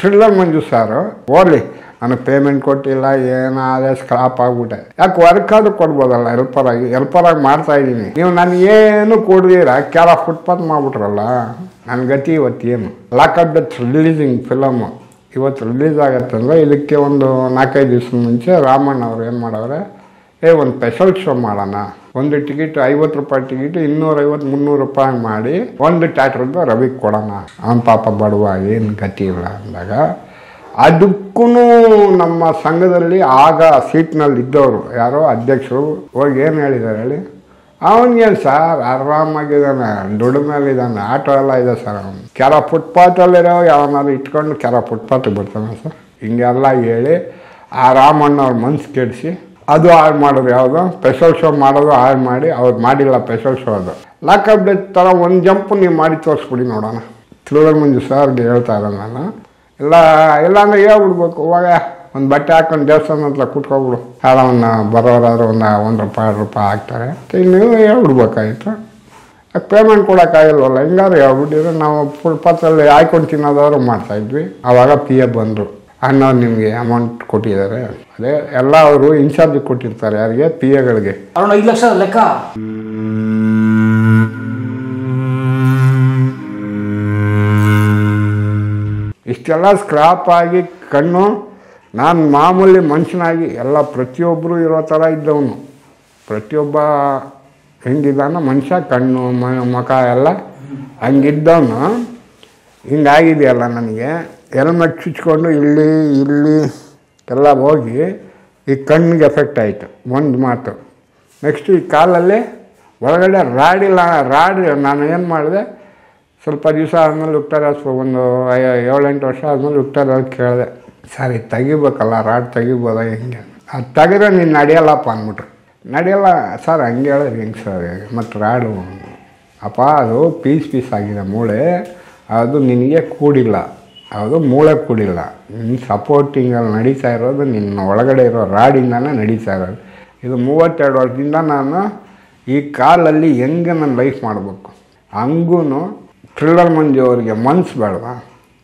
Thriller ಮಂಜು ಸಾರು ಓರ್ಲಿ ನನಗೆ payment ಕೊಟ್ಟಿಲ್ಲ ಏನಾದ್ರೆ ಸ್ಕ್ರಾಪ್ ಆಗ್ಬಿಟ್ಟೆ. ಯಾಕೆ ವರ್ಕ್ ಆದ್ರೂ ಕೊಡ್ಬೋದಲ್ಲ, ಹೆಲ್ಪರಾಗಿ ಮಾಡ್ತಾಯಿದ್ದೀನಿ. ನೀವು ನನಗೇನು ಕೊಡ್ದಿರ ಕೆಲ ಫುಟ್ಪಾತ್ ಮಾಡ್ಬಿಟ್ರಲ್ಲ, ನನ್ನ ಗತಿ ಇವತ್ತೇನು. Lock up death releasing film ಇವತ್ತು ರಿಲೀಸ್ ಆಗತ್ತೆ ಅಂದರೆ ಇದಕ್ಕೆ ಒಂದು 4-5 ದಿವಸ ಮುಂಚೆ ರಾಮಣ್ಣ ಅವ್ರು ಏನು ಮಾಡವ್ರೆ, ಒಂದು ಸ್ಪೆಷಲ್ ಶೋ ಮಾಡೋಣ, ಒಂದು ಟಿಕೆಟ್ 50 ರೂಪಾಯಿ ಟಿಕೆಟ್ 250-300 ರೂಪಾಯಿ ಮಾಡಿ ಒಂದು ಥಿಯೇಟ್ರದ್ದು ರವಿಗೆ ಕೊಡೋಣ, ಅವನ ಪಾಪ ಬಡವ ಏನು ಗತಿ ಇಲ್ಲ ಅಂದಾಗ ಅದಕ್ಕೂ ನಮ್ಮ ಸಂಘದಲ್ಲಿ ಆಗ ಸೀಟ್ನಲ್ಲಿ ಇದ್ದವರು ಯಾರೋ ಅಧ್ಯಕ್ಷರು ಹೋಗಿ ಏನು ಹೇಳಿದ್ದಾರೆ ಹೇಳಿ, ಅವನಿಗೇನು ಸರ್ ಆರಾಮಾಗಿದ್ದಾನೆ, ದುಡಿಮೆಲಿದ್ದಾನೆ, ಆಟೋ ಎಲ್ಲ ಇದೆ ಸರ್, ಅವನು ಕೆಲ ಫುಟ್ಪಾತಲ್ಲಿರೋ ಯಾವನಾದ್ರು ಇಟ್ಕೊಂಡು ಕೆಲ ಫುಟ್ಪಾತಿಗೆ ಬರ್ತಾನೆ ಸರ್. ಹಿಂಗೆಲ್ಲ ಹೇಳಿ ಆ ರಾಮಣ್ಣವ್ರ ಮನ್ಸು ಕೆಡಿಸಿ ಅದು ಹಾಳು ಮಾಡೋದು, ಯಾವುದು ಸ್ಪೆಷಲ್ ಶೋ ಮಾಡೋದು ಹಾಳು ಮಾಡಿ ಅವ್ರು ಮಾಡಿಲ್ಲ ಸ್ಪೆಷಲ್ ಶೋ. ಅದು ಲಾಕ್ ಅಪ್ ಡೆತ್ ಥರ ಒಂದು ಜಂಪು ನೀವು ಮಾಡಿ ತೋರಿಸ್ಬಿಡಿ ನೋಡೋಣ. ಥ್ರಿಲ್ಲರ್ ಮಂಜು ಸರ್ಗೆ ಹೇಳ್ತಾ ಇರೋದು ನಾನು. ಇಲ್ಲ ಅಂದ್ರೆ ಹೇಳ್ಬಿಡ್ಬೇಕು, ಇವಾಗ ಒಂದು ಬಟ್ಟೆ ಹಾಕೊಂಡು ದೇವಸ್ಥಾನ ಹತ್ರ ಕೂತ್ಕೊಬಿಡು, ಯಾರವನ್ನ ಬರೋರಾದ್ರೆ ಒಂದು ರೂಪಾಯಿ 2 ರೂಪಾಯಿ ಹಾಕ್ತಾರೆ, ನೀವು ಹೇಳ್ಬಿಡ್ಬೇಕಾಗಿತ್ತು. ಪೇಮೆಂಟ್ ಕೊಡೋಕ್ಕಾಗಿಲ್ವಲ್ಲ, ಹಿಂಗಾದ್ರೆ ಹೇಳ್ಬಿಟ್ಟಿದ್ರೆ ನಾವು ಫುಟ್ಪಾತಲ್ಲಿ ಹಾಯ್ಕೊಂಡು ತಿನ್ನೋದಾದ್ರು ಮಾಡ್ತಾಯಿದ್ವಿ. ಆವಾಗ PA ಬಂದರು, ಅಣ್ಣವ್ರು ನಿಮಗೆ ಅಮೌಂಟ್ ಕೊಟ್ಟಿದ್ದಾರೆ, ಅದೇ ಎಲ್ಲ ಅವರು ಇನ್ಚಾರ್ಜಿಗೆ ಕೊಟ್ಟಿರ್ತಾರೆ, ಯಾರಿಗೆ PAಗಳಿಗೆ 5 ಲಕ್ಷ ಲೆಕ್ಕ. ಇಷ್ಟೆಲ್ಲ ಸ್ಕ್ರಾಪ್ ಆಗಿ ಕಣ್ಣು, ನಾನು ಮಾಮೂಲಿ ಮನುಷ್ಯನಾಗಿ ಎಲ್ಲ ಪ್ರತಿಯೊಬ್ಬರು ಇರೋ ಥರ ಇದ್ದವನು, ಪ್ರತಿಯೊಬ್ಬ ಹೆಂಗಿದ್ದಾನ ಮನುಷ್ಯ, ಕಣ್ಣು ಮುಖ ಎಲ್ಲ ಹಂಗಿದ್ದವನು. ಹಿಂಗಾಗಿದೆಯಲ್ಲ ನನಗೆ ಹೆಲ್ಮೆಟ್ ಚುಚ್ಕೊಂಡು ಇಲ್ಲಿ ಎಲ್ಲ ಹೋಗಿ ಈ ಕಣ್ಣಿಗೆ ಎಫೆಕ್ಟ್ ಆಯಿತು ಒಂದು ಮಾತು. ನೆಕ್ಸ್ಟು ಈ ಕಾಲಲ್ಲಿ ಹೊರಗಡೆ ರಾಡ್ ನಾನು ಏನು ಮಾಡಿದೆ, ಸ್ವಲ್ಪ ದಿವಸ ಆದಮೇಲೆ ವಿಕ್ಟೋರಿಯಾ ಒಂದು 7-8 ವರ್ಷ ಆದಮೇಲೆ ವಿಕ್ಟೋರಿಯಾ ಕೇಳಿದೆ, ಸರ್ ಇದು ತೆಗಿಬೇಕಲ್ಲ, ರಾಡ್ ತೆಗಿಬೋದಾ ಹೆಂಗೆ, ಅದು ತೆಗೆದ್ರೆ ನೀನು ನಡೆಯಲ್ಲಪ್ಪ ಅಂದ್ಬಿಟ್ರು. ನಡೆಯಲ್ಲ ಸರ್ ಹಂಗೆ ಹೇಳಿದ್ರೆ ಹೆಂಗೆ ಸರ್, ಮತ್ತು ರಾಡು ಅಪ್ಪ ಅದು ಪೀಸ್ ಆಗಿದೆ ಮೂಳೆ, ಅದು ನಿನಗೆ ಕೂಡಿಲ್ಲ, ಅದು ಮೂಳೆ ಕೂಡಿಲ್ಲ, ನಿನ್ನ ಸಪೋರ್ಟಿಂಗಲ್ಲಿ ನಡೀತಾ ಇರೋದು ನಿನ್ನ ಒಳಗಡೆ ಇರೋ ರಾಡಿಂದನೇ ನಡೀತಾ ಇರೋದು. ಇದು 32 ವರ್ಷದಿಂದ ನಾನು ಈ ಕಾಲಲ್ಲಿ ಹೆಂಗೆ ನನ್ನ ಲೈಫ್ ಮಾಡಬೇಕು, ಹಂಗೂ ಥ್ರಿಲ್ಲರ್ ಮಂಜು ಅವರಿಗೆ ಮನ್ಸು ಬೇಡವ,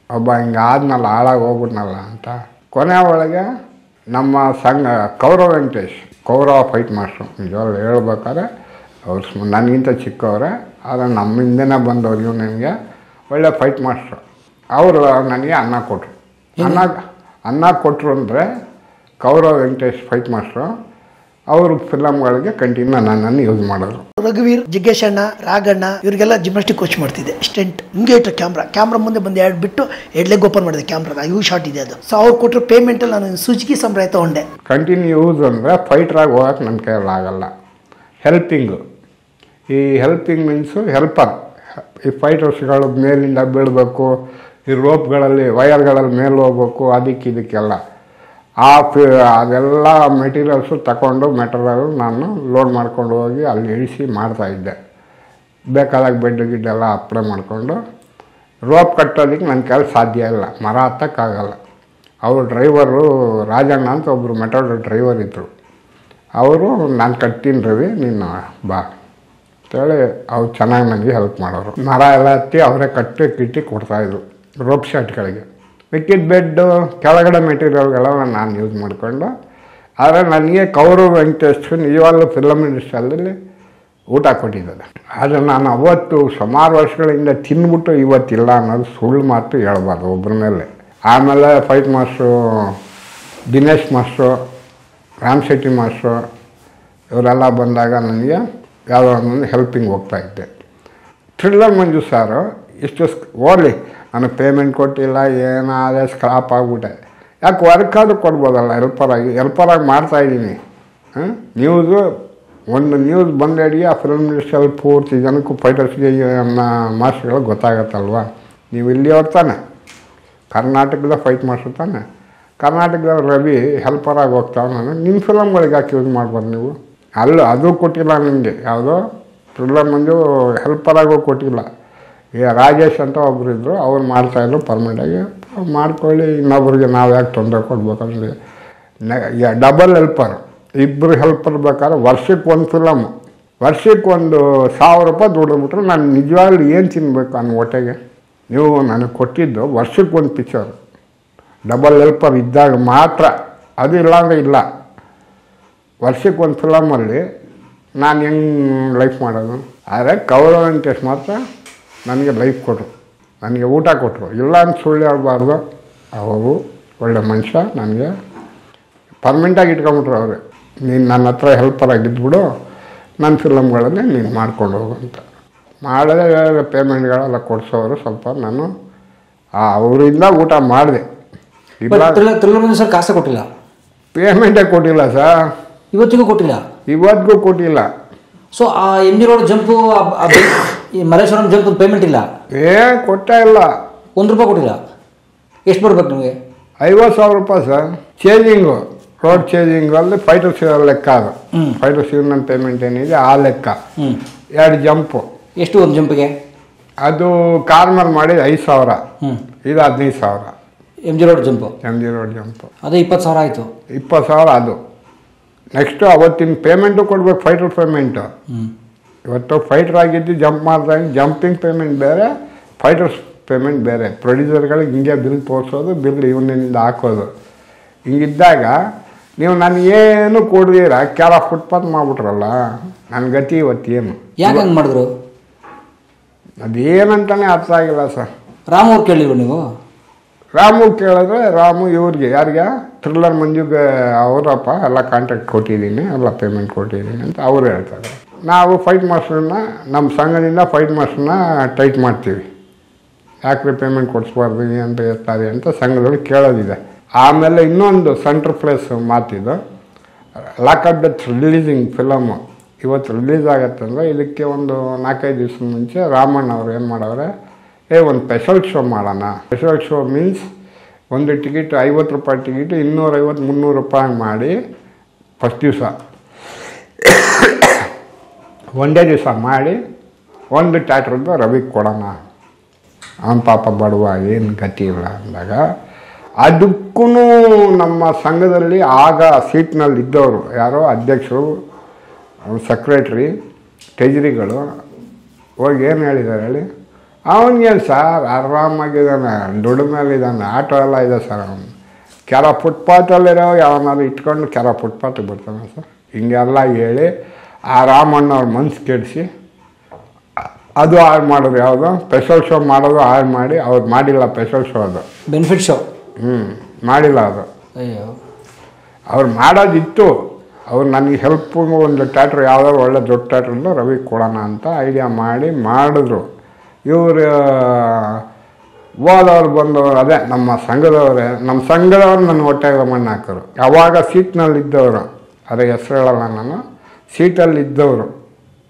ಒಬ್ಬ ಹಿಂಗೆ ಆದ್ನಲ್ಲ ಹಾಳಾಗಿ ಹೋಗ್ಬಿಟ್ನಲ್ಲ ಅಂತ. ಕೊನೆ ಒಳಗೆ ನಮ್ಮ ಸಂಘ ಕೌರವ ಫೈಟ್ ಮಾಸ್ಟ್ರು, ನಿಜವಾಗ್ಲೂ ಹೇಳ್ಬೇಕಾದ್ರೆ ಅವ್ರು ನನಗಿಂತ ಚಿಕ್ಕವರೇ, ಆದರೆ ನಮ್ಮ ಹಿಂದೆನೇ ಬಂದವ್ರು, ಇವು ನನಗೆ ಒಳ್ಳೆ ಫೈಟ್ ಮಾಸ್ಟ್ರು. ಅವರು ನನಗೆ ಅನ್ನ ಕೊಟ್ಟರು. ಅನ್ನ ಕೊಟ್ಟರು ಅಂದರೆ ಕೌರವ ವೆಂಕಟೇಶ್ ಫೈಟ್ ಮಾಸ್ಟ್ರು, ಅವರು ಫಿಲಮ್ಗಳಿಗೆ ಕಂಟಿನ್ಯೂ ನನ್ನನ್ನು ಯೂಸ್ ಮಾಡೋರು. ರಘುವೀರ್, ಜಿಗ್ಗೇಶ್ ಅಣ್ಣ, ರಾಘಣ್ಣ ಇವರಿಗೆಲ್ಲ ಜಿಮ್ನಾಸ್ಟಿಕ್ ಕೋಚ್ ಮಾಡ್ತಿದ್ದೆ. ಸ್ಟೆಂಟ್ ಹಿಂಗೆ ಇಟ್ಟು ಕ್ಯಾಮ್ರಾ ಮುಂದೆ ಬಂದು 2 ಬಿಟ್ಟು 2 ಲೆಗ್ ಓಪನ್ ಮಾಡಿದೆ, ಕ್ಯಾಮ್ರಾದ ಇವು ಶಾರ್ಟ್ ಇದೆ ಅದು. ಸೊ ಅವ್ರು ಕೊಟ್ಟರು ಪೇಮೆಂಟಲ್ಲಿ ನಾನು ಸುಜುಕಿ ಸಂಪ್ರಾಯ ತೊಗೊಂಡೆ. ಕಂಟಿನ್ಯೂ ಯೂಸ್ ಅಂದರೆ ಫೈಟ್ರಾಗಿ ಹೋಗಕ್ಕೆ ನನ್ನ ಕೈಯಲ್ಲಿ ಆಗಲ್ಲ. ಹೆಲ್ಪಿಂಗು, ಈ ಹೆಲ್ಪಿಂಗ್ ಮೀನ್ಸು ಹೆಲ್ಪರ್. ಈ ಫೈಟರ್ಸ್ಗಳು ಮೇಲಿಂದ ಬೀಳಬೇಕು, ಈ ರೋಪ್ಗಳಲ್ಲಿ ವಯರ್ಗಳಲ್ಲಿ ಮೇಲೆ ಹೋಗ್ಬೇಕು, ಇದಕ್ಕೆಲ್ಲ ಅದೆಲ್ಲ ಮೆಟೀರಿಯಲ್ಸು ತಗೊಂಡು ನಾನು ಲೋಡ್ ಮಾಡ್ಕೊಂಡು ಹೋಗಿ ಅಲ್ಲಿ ಇಳಿಸಿ ಮಾಡ್ತಾಯಿದ್ದೆ. ಬೇಕಾದಾಗ ಬೆಡ್ ಗಿಡ್ಡೆಲ್ಲ ಅಪ್ಲೈ ಮಾಡಿಕೊಂಡು ರೋಪ್ ಕಟ್ಟೋದಕ್ಕೆ ನನ್ನ ಕೈಲಿ ಸಾಧ್ಯ ಇಲ್ಲ, ಮರ ಹತ್ತಕ್ಕಾಗಲ್ಲ. ಅವರು ಡ್ರೈವರು ರಾಜಣ್ಣ ಅಂತ ಒಬ್ಬರು ಮೆಟೋಡ್ ಡ್ರೈವರ್ ಇದ್ದರು, ಅವರು ನಾನು ಕಟ್ತೀನಿ ರವಿ ನೀನು ಬಾ ಅಂತೇಳಿ ಅವ್ರು ಚೆನ್ನಾಗಿ ನನಗೆ ಹೆಲ್ಪ್ ಮಾಡೋರು. ಮರ ಎಲ್ಲ ಹತ್ತಿ ಅವರೇ ಕಿಟ್ಟಿ ಕೊಡ್ತಾಯಿದ್ರು ರೋಪ್ ಶಾಟ್ಗಳಿಗೆ. ಮಿಕ್ಕಿದ ಬೆಡ್ಡು ಕೆಳಗಡೆ ಮೆಟೀರಿಯಲ್ಗಳೆಲ್ಲ ನಾನು ಯೂಸ್ ಮಾಡಿಕೊಂಡು. ಆದರೆ ನನಗೆ ಕೌರವ ವೆಂಕಟೇಶ್ ನಿಜವಾಗ್ಲೂ ಫಿಲಮ್ ಇಂಡಸ್ಟ್ರಿಯಲ್ಲಿ ಊಟ ಕೊಟ್ಟಿದ್ದಾರೆ. ಆದರೆ ನಾನು ಅವತ್ತು ಸುಮಾರು ವರ್ಷಗಳಿಂದ ತಿಂದ್ಬಿಟ್ಟು ಇವತ್ತಿಲ್ಲ ಅನ್ನೋದು ಸುಳ್ಳು ಮಾತು ಹೇಳ್ಬಾರ್ದು ಒಬ್ಬರ ಮೇಲೆ. ಆಮೇಲೆ fight master Dinesh master, Ram Shetty master ಇವರೆಲ್ಲ ಬಂದಾಗ ನನಗೆ ಯಾವುದೋ ಒಂದು ಹೆಲ್ಪಿಂಗ್ ಹೋಗ್ತಾಯಿದ್ದೆ. ಥ್ರಿಲ್ಲರ್ ಮಂಜು ಸಾರು ಇಷ್ಟು ಓರ್ಲಿ ನನಗೆ ಪೇಮೆಂಟ್ ಕೊಟ್ಟಿಲ್ಲ, ಏನಾದ್ರೆ ಸ್ಕ್ರಾಪ್ ಆಗಿಬಿಟ್ಟೆ. ಯಾಕೆ ವರ್ಕ್ ಆದ್ರೂ ಕೊಡ್ಬೋದಲ್ಲ, ಹೆಲ್ಪರಾಗಿ ಮಾಡ್ತಾಯಿದ್ದೀನಿ. ಒಂದು ನ್ಯೂಸ್ ಬಂದೇಡಿ ಆ ಫಿಲ್ಮ್ ಇಂಡಸ್ಟ್ರಿಯಲ್ಲಿ ಪೂರ್ತಿ ಜನಕ್ಕೂ ಫೈಟರ್ಸ್ಗೆ ನಮ್ಮ ಮಾಸ್ಟರ್ಗಳು ಗೊತ್ತಾಗತ್ತಲ್ವ. ನೀವು ಇಲ್ಲಿ ಅವ್ರು ತಾನೆ, ಕರ್ನಾಟಕದ ಫೈಟ್ ಮಾಸ್ಟರ್ ತಾನೆ, ಕರ್ನಾಟಕದ ರವಿ ಹೆಲ್ಪರಾಗಿ ಹೋಗ್ತಾವೆ. ನಾನು ನಿಮ್ಮ ಫಿಲಮ್ಗಳಿಗೆ ಯಾಕೆ ಯೂಸ್ ಮಾಡ್ಬೋದು ನೀವು? ಅದು ಕೊಟ್ಟಿಲ್ಲ ನಿಮಗೆ, ಯಾವುದೋ ಥ್ರಿಲ್ಲರ್ ಮಂಜು ಹೆಲ್ಪರಾಗೂ ಕೊಟ್ಟಿಲ್ಲ. ಈಗ ರಾಜೇಶ್ ಅಂತ ಒಬ್ಬರು ಇದ್ದರು, ಅವ್ರು ಮಾಡ್ತಾಯಿದ್ರು ಪರ್ಮನೆಂಟಾಗಿ. ಮಾಡ್ಕೊಳ್ಳಿ, ಇನ್ನೊಬ್ರಿಗೆ ನಾವು ಯಾಕೆ ತೊಂದರೆ ಕೊಡ್ಬೇಕಂದ್ರೆ ಡಬಲ್ ಹೆಲ್ಪರ್, 2 ಹೆಲ್ಪರ್ ಬೇಕಾದ್ರೆ ವರ್ಷಕ್ಕೆ 1 ಫಿಲಮು, ವರ್ಷಕ್ಕೆ 1,000 ರೂಪಾಯಿ ದುಡಿದ್ಬಿಟ್ರೆ ನಾನು ನಿಜವಾಗ್ಲೂ ಏನು ತಿನ್ನಬೇಕು ಅನ್ನೋ ಹೊಟ್ಟೆಗೆ. ನೀವು ನನಗೆ ಕೊಟ್ಟಿದ್ದು ವರ್ಷಕ್ಕೆ 1 ಪಿಕ್ಚರ್, ಡಬಲ್ ಹೆಲ್ಪರ್ ಇದ್ದಾಗ ಮಾತ್ರ, ಅದು ಇಲ್ಲಾಂದರೆ ಇಲ್ಲ. ವರ್ಷಕ್ಕೆ ಒಂದು ಫಿಲಮಲ್ಲಿ ನಾನು ಹೆಂಗೆ ಲೈಫ್ ಮಾಡೋದು? ಆದರೆ ಗೌರವ ವೆಂಕಟೇಶ್ ಮಾತ್ರ ನನಗೆ ಲೈಫ್ ಕೊಟ್ಟರು, ನನಗೆ ಊಟ ಕೊಟ್ಟರು. ಇಲ್ಲ ಅಂತ ಸುಳ್ಳು ಹೇಳ್ಬಾರ್ದು. ಅವರು ಒಳ್ಳೆ ಮನುಷ್ಯ, ನನಗೆ ಪರ್ಮನೆಂಟಾಗಿ ಇಟ್ಕೊಂಬಿಟ್ರು ಅವರು. ನೀನು ನನ್ನ ಹತ್ರ ಹೆಲ್ಪರ್ ಆಗಿದ್ಬಿಡು, ನನ್ನ ಫಿಲಮ್ಗಳನ್ನೇ ನೀನು ಮಾಡ್ಕೊಂಡು ಹೋಗು ಅಂತ. ಮಾಡಿದ್ರೆ ಪೇಮೆಂಟ್ಗಳೆಲ್ಲ ಕೊಡಿಸೋರು. ಸ್ವಲ್ಪ ನಾನು ಅವರಿಂದ ಊಟ ಮಾಡಿದೆ. ಇಲ್ಲ ಸರ್ ಕಾಸೇ ಕೊಟ್ಟಿಲ್ಲ, ಪೇಮೆಂಟೇ ಕೊಟ್ಟಿಲ್ಲ ಸರ್, ಇವತ್ತಿಗೂ ಕೊಟ್ಟಿಲ್ಲ. ಇವತ್ತಿಗೂ ಕೊಟ್ಟಿಲ್ಲ. ಸೊ ಆ MG ರೋಡ್ ಜಂಪು, ಈ ಮಲ್ಲೇಶ್ವರಂ ಜಂಪ್ ಪೇಮೆಂಟ್ ಇಲ್ಲ, ಕೊಟ್ಟೇ ಇಲ್ಲ. ₹1 ಕೊಟ್ಟಿಲ್ಲ. ಎಷ್ಟು ಬರ್ಬೇಕು ನಿಮಗೆ? 50,000 ರೂಪಾಯಿ ಸರ್. ಚೇಂಜಿಂಗು, ರೋಡ್ ಚೇಂಜಿಂಗಲ್ಲಿ ಫೈಟರ್ಸ್ ಲೆಕ್ಕ. ಅದು ಫೈಟರ್ಸ್ ನನ್ನ ಪೇಮೆಂಟ್ ಏನಿದೆ ಆ ಲೆಕ್ಕ. 2 ಜಂಪು. ಎಷ್ಟು ಒಂದು ಜಂಪಿಗೆ? ಅದು ಕಾರ್ ಮೇಲೆ ಮಾಡಿದ 5,000, ಇದು 15,000. MG road jump, MG road jump ಅದು 20,000 ಆಯಿತು. 20,000 ಅದು. ನೆಕ್ಸ್ಟು ಅವತ್ತಿನ ಪೇಮೆಂಟು ಕೊಡ್ಬೇಕು, ಫೈಟರ್ ಪೇಮೆಂಟು. ಇವತ್ತು ಫೈಟರ್ ಆಗಿದ್ದು ಜಂಪ್ ಮಾಡಿದಾಗ ಜಂಪಿಂಗ್ ಪೇಮೆಂಟ್ ಬೇರೆ, ಫೈಟರ್ಸ್ ಪೇಮೆಂಟ್ ಬೇರೆ. ಪ್ರೊಡ್ಯೂಸರ್ಗಳಿಗೆ ಹಿಂಗೆ ಬಿಲ್ ತೋರಿಸೋದು, ಬಿಲ್ ಇವನಿಂದ ಹಾಕೋದು. ಹಿಂಗಿದ್ದಾಗ ನೀವು ನನಗೇನು ಕೊಡ್ದೀರ ಕ್ಯಾರ ಫುಟ್ಪಾತ್ ಮಾಡಿಬಿಟ್ರಲ್ಲ, ನನ್ನ ಗತಿ ಇವತ್ತೇನು? ಯಾಕೆ ಹಂಗೆ ಮಾಡಿದ್ರು? ಅದೇನಂತಾನೆ ಅರ್ಥ ಆಗಿಲ್ಲ ಸರ್. ರಾಮು ಅವ್ರು ಕೇಳಿದ್ರು ನೀವು? ರಾಮು ಕೇಳಿದ್ರೆ ರಾಮು ಇವ್ರಿಗೆ, ಯಾರಿಗೆ? ಥ್ರಿಲ್ಲರ್ ಮಂಜುಗೆ ಅವರಪ್ಪ ಎಲ್ಲ ಕಾಂಟ್ಯಾಕ್ಟ್ ಕೊಟ್ಟಿದ್ದೀನಿ, ಎಲ್ಲ ಪೇಮೆಂಟ್ ಕೊಟ್ಟಿದ್ದೀನಿ ಅಂತ ಅವರು ಹೇಳ್ತಾರೆ. ನಾವು ಫೈಟ್ ಮಾಸ್ಟರ್ನ, ನಮ್ಮ ಸಂಘದಿಂದ ಫೈಟ್ ಮಾಸ್ಟರ್ನ ಟೈಟ್ ಮಾಡ್ತೀವಿ. ಯಾಕ್ರಿ ಪೇಮೆಂಟ್ ಕೊಡಿಸ್ಬಾರ್ದು ಅಂತ ಹೇಳ್ತಾರೆ ಅಂತ ಸಂಘದೊಳಗೆ ಕೇಳೋದಿದೆ. ಆಮೇಲೆ ಇನ್ನೊಂದು ಸೆಂಟ್ರ್ ಪ್ಲೇಸ್ ಮಾತಿದ್ದು, lock up death releasing film ಇವತ್ತು ರಿಲೀಸ್ ಆಗತ್ತಂದ್ರೆ ಇದಕ್ಕೆ ಒಂದು 4-5 ದಿವಸ ಮುಂಚೆ ರಾಮಣ್ಣ ಅವ್ರು ಏನು ಮಾಡವ್ರೆ, ಒಂದು ಸ್ಪೆಷಲ್ ಶೋ ಮಾಡೋಣ. ಸ್ಪೆಷಲ್ ಶೋ ಮೀನ್ಸ್ ಒಂದು ಟಿಕೆಟ್ ₹50 ಟಿಕೆಟ್ 250-300 ರೂಪಾಯಿ ಮಾಡಿ ಫಸ್ಟ್ ದಿವಸ ಒಂದೇ ದಿವಸ ಮಾಡಿ ಒಂದು ಥಿಯೇಟ್ರದ್ದು ರವಿಗೆ ಕೊಡೋಣ. ಅವನ ಪಾಪ ಬಡವ, ಏನು ಗತಿ ಇಲ್ಲ ಅಂದಾಗ ಅದಕ್ಕೂ ನಮ್ಮ ಸಂಘದಲ್ಲಿ ಆಗ ಸೀಟ್ನಲ್ಲಿ ಇದ್ದವರು ಯಾರೋ ಅಧ್ಯಕ್ಷರು, ಸೆಕ್ರೆಟ್ರಿ, ಟ್ರೆಜರಿಗಳು ಹೋಗಿ ಏನು ಹೇಳಿದ್ದಾರೆ ಹೇಳಿ, ಅವನಿಗೇನು ಸರ್ ಆರಾಮಾಗಿದ್ದಾನೆ, ದುಡ್ಡು ಮೇಲಿದ್ದಾನೆ, ಆಟೋ ಎಲ್ಲ ಇದೆ ಸರ್. ಅವನು ಕೆರ ಫುಟ್ಪಾತಲ್ಲಿರೋ ಯಾವನಾದ್ರು ಇಟ್ಕೊಂಡು ಕೆರ ಫುಟ್ಪಾತಿಗೆ ಬರ್ತಾನೆ ಸರ್. ಹಿಂಗೆಲ್ಲ ಹೇಳಿ ಆ ರಾಮಣ್ಣವ್ರ ಮನ್ಸು ಕೆಡಿಸಿ ಅದು ಹಾಳು ಮಾಡೋದು. ಯಾವುದು ಸ್ಪೆಷಲ್ ಶೋ ಮಾಡೋದು ಹಾಳು ಮಾಡಿ, ಅವ್ರು ಮಾಡಿಲ್ಲ ಸ್ಪೆಷಲ್ ಶೋ, ಅದು ಬೆನಿಫಿಟ್ ಶೋ ಮಾಡಿಲ್ಲ. ಅದು ಅಯ್ಯೋ ಅವ್ರು ಮಾಡೋದಿತ್ತು. ಅವ್ರು ನನಗೆ ಹೆಲ್ಪ್ ಒಂದು ಥಿಯೇಟ್ರ್ ಯಾವುದಾದ್ರು ಒಳ್ಳೆ ದೊಡ್ಡ ಥಿಯೇಟ್ರದ್ದು ರವಿಗೆ ಕೊಡೋಣ ಅಂತ ಐಡಿಯಾ ಮಾಡಿ ಮಾಡಿದ್ರು. ಇವರು ಹೋದವ್ರು ಬಂದವರು, ಅದೇ ನಮ್ಮ ಸಂಘದವರೇ, ನಮ್ಮ ಸಂಘದವ್ರು ನನ್ನ ಹೊಟ್ಟೆಗೆ ಮಣ್ಣು ಹಾಕೋರು. ಯಾವಾಗ ಸೀಟ್ನಲ್ಲಿದ್ದವರು, ಅದೇ ಹೆಸರು ಹೇಳಲ್ಲ ನಾನು, ಸೀಟಲ್ಲಿದ್ದವರು,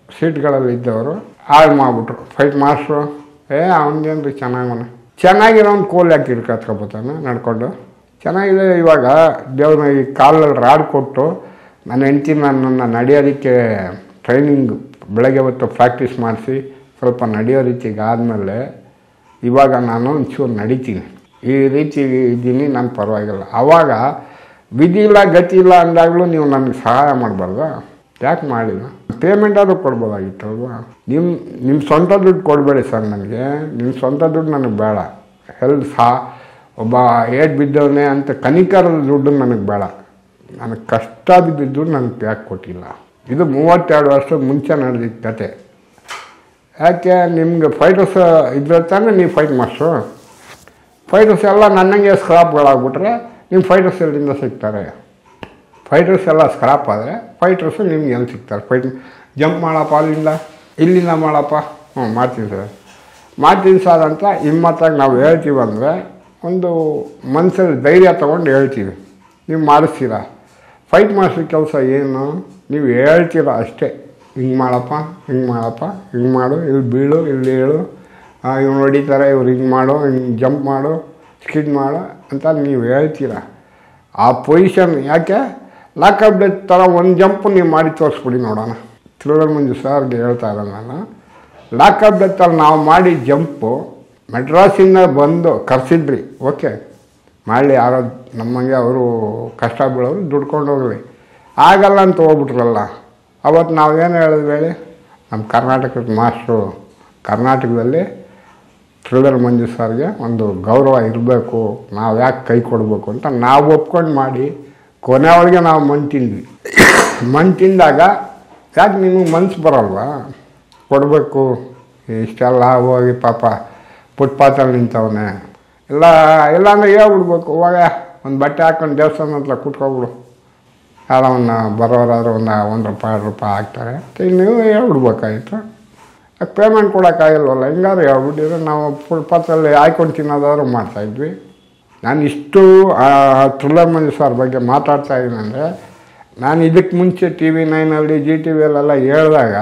ಸೀಟ್ಗಳಲ್ಲಿದ್ದವರು ಹಾಳು ಮಾಡಿಬಿಟ್ರು. ಫೈಟ್ ಮಾಸ್ಟ್ರು ಅವನಿಗೇನು ಚೆನ್ನಾಗಿರೋನು ಕೋಲ್ ಯಾಕೆ ಇರ್ಕತ್ಕೊಬೋತಾನೆ ನಡ್ಕೊಂಡು. ಚೆನ್ನಾಗಿದೆ. ಇವಾಗ ದೇವ್ರ ಈ ಕಾಲಲ್ಲಿ ರಾಡ್ ಕೊಟ್ಟು ನನ್ನ ಹೆಂಡತಿ ನನ್ನನ್ನು ನಡೆಯೋದಕ್ಕೆ ಟ್ರೈನಿಂಗ್ ಬೆಳಗ್ಗೆ ಹೊತ್ತು ಪ್ರಾಕ್ಟೀಸ್ ಮಾಡಿಸಿ ಸ್ವಲ್ಪ ನಡೆಯೋ ರೀತಿಗೆ ಆದಮೇಲೆ ಇವಾಗ ನಾನು ಒಂಚೂರು ನಡಿತೀನಿ, ಈ ರೀತಿ ಇದ್ದೀನಿ, ನಾನು ಪರವಾಗಿಲ್ಲ. ಆವಾಗ ವಿಧಿ ಇಲ್ಲ ಗತಿ ಇಲ್ಲ ಅಂದಾಗಲೂ ನೀವು ನನಗೆ ಸಹಾಯ ಮಾಡಬಾರ್ದು? ಯಾಕೆ ಮಾಡಿಲ್ಲ? ಪೇಮೆಂಟ್ ಆದರೂ ಕೊಡ್ಬೋದಾಗಿತ್ತಲ್ವ? ನಿಮ್ಮ ಸ್ವಂತ ದುಡ್ಡು ಕೊಡಬೇಡಿ ಸರ್ ನನಗೆ, ನಿಮ್ಮ ಸ್ವಂತ ದುಡ್ಡು ನನಗೆ ಬೇಡ. ಒಬ್ಬ ಏಟ್ ಬಿದ್ದವನೇ ಅಂತ ಕನಿಕರದ ದುಡ್ಡು ನನಗೆ ಬೇಡ. ನನಗೆ ಕಷ್ಟ ಬಿದ್ದಿದ್ದು ನನಗೆ ಯಾಕೆ ಕೊಟ್ಟಿಲ್ಲ? ಇದು 32 ವರ್ಷದ ಮುಂಚೆ ನಡೆದಿದ್ದ ಕತೆ. ಯಾಕೆ ನಿಮ್ಗೆ ಫೈಟರ್ಸ್ ಇದ್ರೆ ತಾನೇ ನೀವು ಫೈಟ್ ಮಾಸ್ಟ್ರು. ಫೈಟರ್ಸ್ ಎಲ್ಲ ನನ್ನಂಗೆ ಸ್ಕ್ರಾಪ್ಗಳಾಗ್ಬಿಟ್ರೆ ನಿಮ್ಮ ಫೈಟರ್ಸ್ ಎಲ್ಲಿಂದ ಸಿಗ್ತಾರೆ? ಫೈಟರ್ಸ್ ಎಲ್ಲ ಸ್ಕ್ರಾಪ್ ಆದರೆ ಫೈಟರ್ಸು ನಿಮ್ಗೆ ಎಲ್ಲಿ ಸಿಗ್ತಾರೆ? ಜಂಪ್ ಮಾಡಪ್ಪ, ಇಲ್ಲಿಂದ ಮಾಡಪ್ಪ, ಮಾಡ್ತೀನಿ ಸರ್, ಮಾಡ್ತೀನಿ ಸರ್ ಅಂತ ಹಿಮ್ಮತ್ತಾಗಿ ನಾವು ಹೇಳ್ತೀವಿ. ಅಂದರೆ ಒಂದು ಮನಸ್ಸಲ್ಲಿ ಧೈರ್ಯ ತೊಗೊಂಡು ಹೇಳ್ತೀವಿ. ನೀವು ಮಾಡಿಸ್ತೀರಾ? ಫೈಟ್ ಮಾಸ್ಟರ್ ಕೆಲಸ ಏನು? ನೀವು ಹೇಳ್ತೀರ ಅಷ್ಟೇ, ಹಿಂಗೆ ಮಾಡಪ್ಪ, ಹಿಂಗೆ ಮಾಡಪ್ಪ, ಹಿಂಗೆ ಮಾಡು, ಇಲ್ಲಿ ಬೀಳು, ಇಲ್ಲಿ ಹೇಳು, ಇವ್ನು ಹೊಡಿತಾರೆ, ಇವ್ರು ಹಿಂಗೆ ಮಾಡು, ಹಿಂಗೆ ಜಂಪ್ ಮಾಡು, ಸ್ಕಿಡ್ ಮಾಡು ಅಂತ ನೀವು ಹೇಳ್ತೀರ. ಆ ಪೊಸಿಷನ್ ಯಾಕೆ ಲಾಕಪ್ ಡೆತ್ ಥರ ಒಂದು ಜಂಪು ನೀವು ಮಾಡಿ ತೋರಿಸ್ಬಿಡಿ ನೋಡೋಣ. ಥ್ರಿಲ್ಲರ್ ಮಂಜು ಸರ್ಗೆ ಹೇಳ್ತಾ ಇರೋದು ನಾನು. ಲಾಕಪ್ ಡೆತ್ತಲ್ಲಿ ನಾವು ಮಾಡಿ ಜಂಪು ಮೆಡ್ರಾಸಿಂದ ಬಂದು ಕರೆಸಿದ್ರಿ, ಓಕೆ ಮಾಡಲಿ, ಯಾರೋ ನಮ್ಮಂಗೆ ಅವರು ಕಷ್ಟ ಬೀಳೋರು ದುಡ್ಕೊಂಡು ಹೋಗಲಿ, ಆಗಲ್ಲ ಅಂತ ಹೋಗ್ಬಿಟ್ರಲ್ಲ. ಅವತ್ತು ನಾವೇನು ಹೇಳಿದ್ವಿ ಹೇಳಿ? ನಮ್ಮ ಕರ್ನಾಟಕದ ಮಾಸ್ಟ್ರು ಕರ್ನಾಟಕದಲ್ಲಿ ಥ್ರಿಲ್ಲರ್ ಮಂಜು ಸರ್ಗೆ ಒಂದು ಗೌರವ ಇರಬೇಕು, ನಾವು ಯಾಕೆ ಕೈ ಕೊಡಬೇಕು ಅಂತ ನಾವು ಒಪ್ಕೊಂಡು ಮಾಡಿ ಕೊನೆ ಒಳಗೆ ನಾವು ಮಣ್ಣು ತಿಂದ್ವಿ. ಮಣ್ಣು ತಿಂದಾಗ ಯಾಕೆ ನಿಮಗೆ ಮನ್ಸು ಬರೋಲ್ವಾ ಕೊಡಬೇಕು, ಇಷ್ಟೆಲ್ಲ ಹೋಗಿ ಪಾಪ ಫುಟ್ಪಾತಲ್ಲಿ ನಿಂತವನೆ ಇಲ್ಲಾಂದ್ರೆ ಹೇಳ್ಬಿಡ್ಬೇಕು, ಹೋಗ ಒಂದು ಬಟ್ಟೆ ಹಾಕೊಂಡು ದೇವಸ್ಥಾನ ಹತ್ರ ಕೂತ್ಕೊಬಿಡು, ಯಾರವನ್ನ ಬರೋರಾದ್ರೆ ಒಂದು ರೂಪಾಯಿ 2 ರೂಪಾಯಿ ಹಾಕ್ತಾರೆ ನೀವು ಹೇಳ್ಬಿಡ್ಬೇಕಾಗಿತ್ತು. ಪೇಮೆಂಟ್ ಕೊಡೋಕ್ಕಾಗಿಲ್ವಲ್ಲ, ಹಿಂಗಾದ್ರೆ ಹೇಳ್ಬಿಟ್ಟಿದ್ರೆ ನಾವು ಫುಟ್ಪಾತಲ್ಲಿ ಹಾಯ್ಕೊಂಡು ತಿನ್ನೋದಾದ್ರೂ ಮಾಡ್ತಾಯಿದ್ವಿ. ನಾನು ಇಷ್ಟು ಥ್ರಿಲ್ಲರ್ ಮಂಜು ಸರ್ ಬಗ್ಗೆ ಮಾತಾಡ್ತಾ ಇದ್ದೀನಿ ಅಂದರೆ, ನಾನು ಇದಕ್ಕೆ ಮುಂಚೆ TV9 ಜಿ ಟಿ ವಿಯಲ್ಲೆಲ್ಲ ಹೇಳಿದಾಗ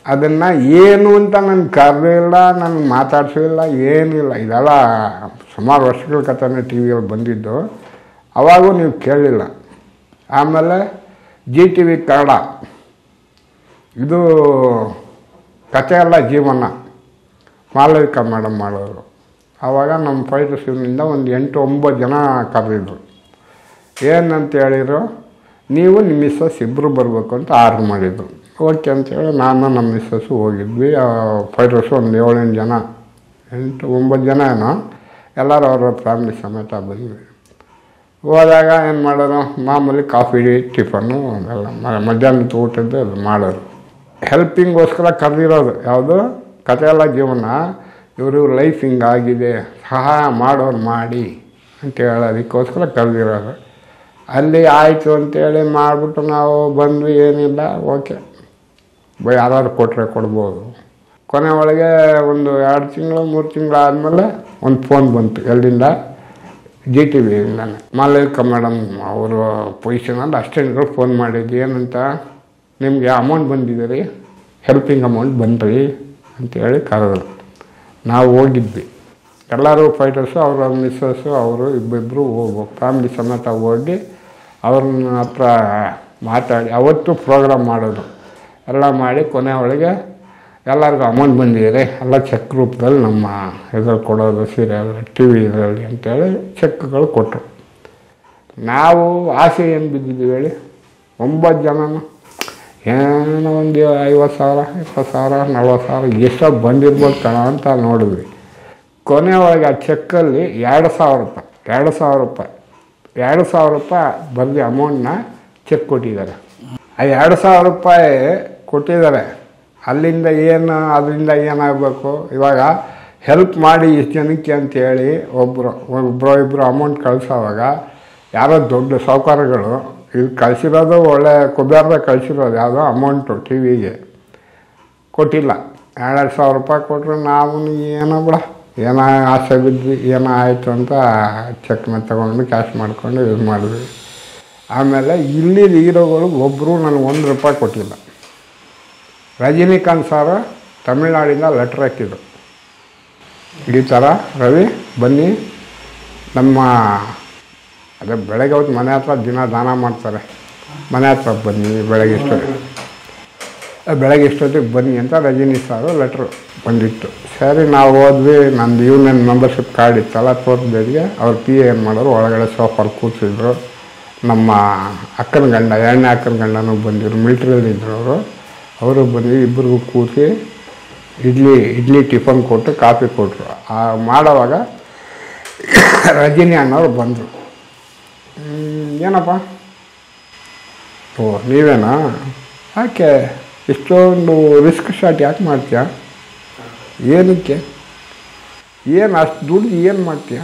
ಅದನ್ನು ಏನು ಅಂತ ನನಗೆ ಕರೆದಿಲ್ಲ, ನನಗೆ ಮಾತಾಡ್ಸಿಲ್ಲ, ಏನಿಲ್ಲ. ಇದೆಲ್ಲ ಸುಮಾರು ವರ್ಷಗಳ ಕಥೆನೇ ಟಿ ವಿಯಲ್ಲಿ ಬಂದಿದ್ದು, ಅವಾಗೂ ನೀವು ಕೇಳಲಿಲ್ಲ. ಆಮೇಲೆ ಜಿ ಟಿ ವಿ ಕನ್ನಡ ಇದು ಕಥೆಯಲ್ಲ ಜೀವನ, ಮಾಲವಿಕಾ ಮೇಡಮ್ ಮಾಡೋರು. ಆವಾಗ ನಮ್ಮ ಫೈಟರ್ಸ್ ಇವನಿಂದ ಒಂದು 8-9 ಜನ ಕರೆದಿದ್ರು. ಏನಂತ ಹೇಳಿದ್ರು, ನೀವು ನಿಮ್ಮ ಮಿಸ್ಸಸ್ ಇಬ್ಬರು ಬರಬೇಕು ಅಂತ ಆರ್ಡ್ರ್ ಮಾಡಿದ್ರು. ಓಕೆ ಅಂತೇಳಿ ನಾನು ನಮ್ಮ ಮಿಸ್ಸಸ್ಸು ಹೋಗಿದ್ವಿ. ಫೈಟರ್ಸು ಒಂದು 7-8 ಜನ 8-9 ಜನ ಏನೋ ಎಲ್ಲರೂ ಅವರ ಫ್ಯಾಮಿಲಿ ಸಮೇತ ಬಂದ್ವಿ. ಹೋದಾಗ ಏನು ಮಾಡೋರು, ಮಾಮೂಲಿ ಕಾಫಿ ಟಿಫನ್ನು ಅದೆಲ್ಲ ಮಧ್ಯಾಹ್ನದ ಊಟದ್ದು ಅದು ಮಾಡೋರು. ಹೆಲ್ಪಿಂಗೋಸ್ಕರ ಕರೆದಿರೋದು. ಯಾವುದು ಕಥೆಯಲ್ಲ ಜೀವನ, ಇವರು ಲೈಫ್ ಹಿಂಗಾಗಿದೆ, ಸಹಾಯ ಮಾಡೋರು ಮಾಡಿ ಅಂತ ಹೇಳೋದಕ್ಕೋಸ್ಕರ ಕರೆದಿರೋದು. ಅಲ್ಲಿ ಆಯಿತು ಅಂತೇಳಿ ಮಾಡಿಬಿಟ್ಟು ನಾವು ಬಂದ್ವಿ. ಏನಿಲ್ಲ, ಓಕೆ ಯಾರು ಕೊಟ್ಟರೆ ಕೊಡ್ಬೋದು. ಕೊನೆ ಒಳಗೆ ಒಂದು 2 ತಿಂಗಳು 3 ತಿಂಗಳು ಆದಮೇಲೆ ಒಂದು ಫೋನ್ ಬಂತು. ಎಲ್ಲಿಂದ? ಜಿ ಟಿ ವಿಯಿಂದಾನೆ. ಮಾಲವಿಕಾ ಮೇಡಮ್ ಅವರು ಪೊಸಿಷನಲ್ಲಿ ಅಸಿಸ್ಟೆಂಟ್ಗಳು ಫೋನ್ ಮಾಡಿದ್ದು. ಏನಂತ, ನಿಮಗೆ ಅಮೌಂಟ್ ಬಂದಿದೆ ರೀ, ಹೆಲ್ಪಿಂಗ್ ಅಮೌಂಟ್ ಬಂದ್ರಿ ಅಂತೇಳಿ ಕರೆದ್ರು. ನಾವು ಹೋಗಿದ್ವಿ ಎಲ್ಲರೂ ಫೈಟರ್ಸು, ಅವರ ಮಿಸ್ಸಸ್ಸು, ಅವರು ಇಬ್ಬಿಬ್ಬರು ಫ್ಯಾಮಿಲಿ ಸಮೇತ ಹೋಗಿ ಅವ್ರನ್ನ ಹತ್ರ ಮಾತಾಡಿ ಅವತ್ತು ಪ್ರೋಗ್ರಾಮ್ ಮಾಡೋದು ಎಲ್ಲ ಮಾಡಿ ಕೊನೆ ಒಳಗೆ ಎಲ್ಲರಿಗೂ ಅಮೌಂಟ್ ಬಂದಿದೆ, ಎಲ್ಲ ಚೆಕ್ ರೂಪದಲ್ಲಿ ನಮ್ಮ ಇದ್ರಲ್ಲಿ ಕೊಡೋದು ಸೀರಿಯಲ್ ಟಿ ವಿ ಇದರಲ್ಲಿ ಅಂತೇಳಿ ಚೆಕ್ಗಳು ಕೊಟ್ಟರು. ನಾವು ಆಸೆ ಏನು ಬಿದ್ದಿದ್ದೀವಿ ಹೇಳಿ, 9 ಜನನು ಏನೋ ಒಂದು 50,000 20,000 40,000 ಎಷ್ಟೋ ಬಂದಿರ್ಬೋದು ಕಣ ಅಂತ ನೋಡಿದ್ವಿ. ಕೊನೆ ಒಳಗೆ ಆ ಚೆಕ್ಕಲ್ಲಿ 2,000 ರೂಪಾಯಿ 2,000 ರೂಪಾಯಿ ಬರೆದು ಅಮೌಂಟ್ನ ಚೆಕ್ ಕೊಟ್ಟಿದ್ದಾರೆ. ಆ 2,000 ರೂಪಾಯಿ ಕೊಟ್ಟಿದ್ದಾರೆ. ಅಲ್ಲಿಂದ ಏನು ಅದರಿಂದ ಏನಾಗಬೇಕು, ಇವಾಗ ಹೆಲ್ಪ್ ಮಾಡಿ ಇಷ್ಟು ಜನಕ್ಕೆ ಅಂತೇಳಿ ಇಬ್ಬರು ಅಮೌಂಟ್ ಕಳಿಸೋವಾಗ ಯಾರೋ ದೊಡ್ಡ ಸಾಹುಕಾರಗಳು ಇದು ಕಳಿಸಿರೋದು ಒಳ್ಳೆ ಕುಬೇರದ ಕಳಿಸಿರೋದು ಯಾವುದೋ ಅಮೌಂಟು ಟಿ ವಿಗೆ ಕೊಟ್ಟಿಲ್ಲ. 2,000 ರೂಪಾಯಿ ಕೊಟ್ಟರು ನಾವು ಏನೋ ಬಿಡ ಏನೋ ಆಸೆ ಬಿದ್ವಿ, ಏನೋ ಆಯಿತು ಅಂತ ಚೆಕ್ನ ತೊಗೊಂಡು ಕ್ಯಾಶ್ ಮಾಡ್ಕೊಂಡು ಯೂಸ್ ಮಾಡಿದ್ವಿ. ಆಮೇಲೆ ಇಲ್ಲಿ ಹೀರೋಗಳು ಒಬ್ಬರು ನನಗೆ 1 ರೂಪಾಯಿ ಕೊಟ್ಟಿಲ್ಲ. ರಜನಿಕಾಂತ್ ಸಾರು ತಮಿಳ್ನಾಡಿಂದ ಲೆಟ್ರ್ ಹಾಕಿದ್ರು, ಈ ಥರ ರವಿ ಬನ್ನಿ ನಮ್ಮ ಅದೇ ಬೆಳಗ್ಗೆ ಹೊತ್ತು ಮನೆ ಹತ್ರ ದಿನ ದಾನ ಮಾಡ್ತಾರೆ, ಮನೆ ಹತ್ರ ಬನ್ನಿ ಬೆಳಗ್ಗೆ ಇಷ್ಟೊತ್ತಿಗೆ ಬನ್ನಿ ಅಂತ ರಜನಿ ಸಾರು ಲೆಟ್ರು ಬಂದಿತ್ತು. ಸರಿ ನಾವು ಹೋದ್ವಿ. ನಂದು ಯೂನಿಯನ್ ಮೆಂಬರ್ಶಿಪ್ ಕಾರ್ಡ್ ಇತ್ತಲ್ಲ ತೋರಿಸ್ಬೇಡಿಗೆ ಅವ್ರ ಪಿ ಏನು ಮಾಡೋರು, ಒಳಗಡೆ ಸೋಫಲ್ಲಿ ಕೂರಿಸಿದ್ರು. ನಮ್ಮ ಅಕ್ಕನ ಗಂಡ 2ನೇ ಅಕ್ಕನ ಗಂಡನೂ ಬಂದಿದ್ರು, ಮಿಲ್ಟ್ರಿಯಲ್ಲಿದ್ದರು ಅವರು ಬಂದು ಇಬ್ಬರಿಗೂ ಕೂರಿಸಿ ಇಡ್ಲಿ ಟಿಫನ್ ಕೊಟ್ಟು ಕಾಫಿ ಕೊಟ್ಟರು. ಮಾಡೋವಾಗ ರಜನಿ ಅಣ್ಣವ್ರು ಬಂದರು. ಏನಪ್ಪ, ಓ ನೀವೇನಾ, ಯಾಕೆ ಇಷ್ಟೊಂದು ರಿಸ್ಕ್ ಶಾಟ್ ಯಾಕೆ ಮಾಡ್ತೀಯ, ಏನಕ್ಕೆ, ಏನು ಅಷ್ಟು ದುಡ್ಡು ಏನು ಮಾಡ್ತೀಯ,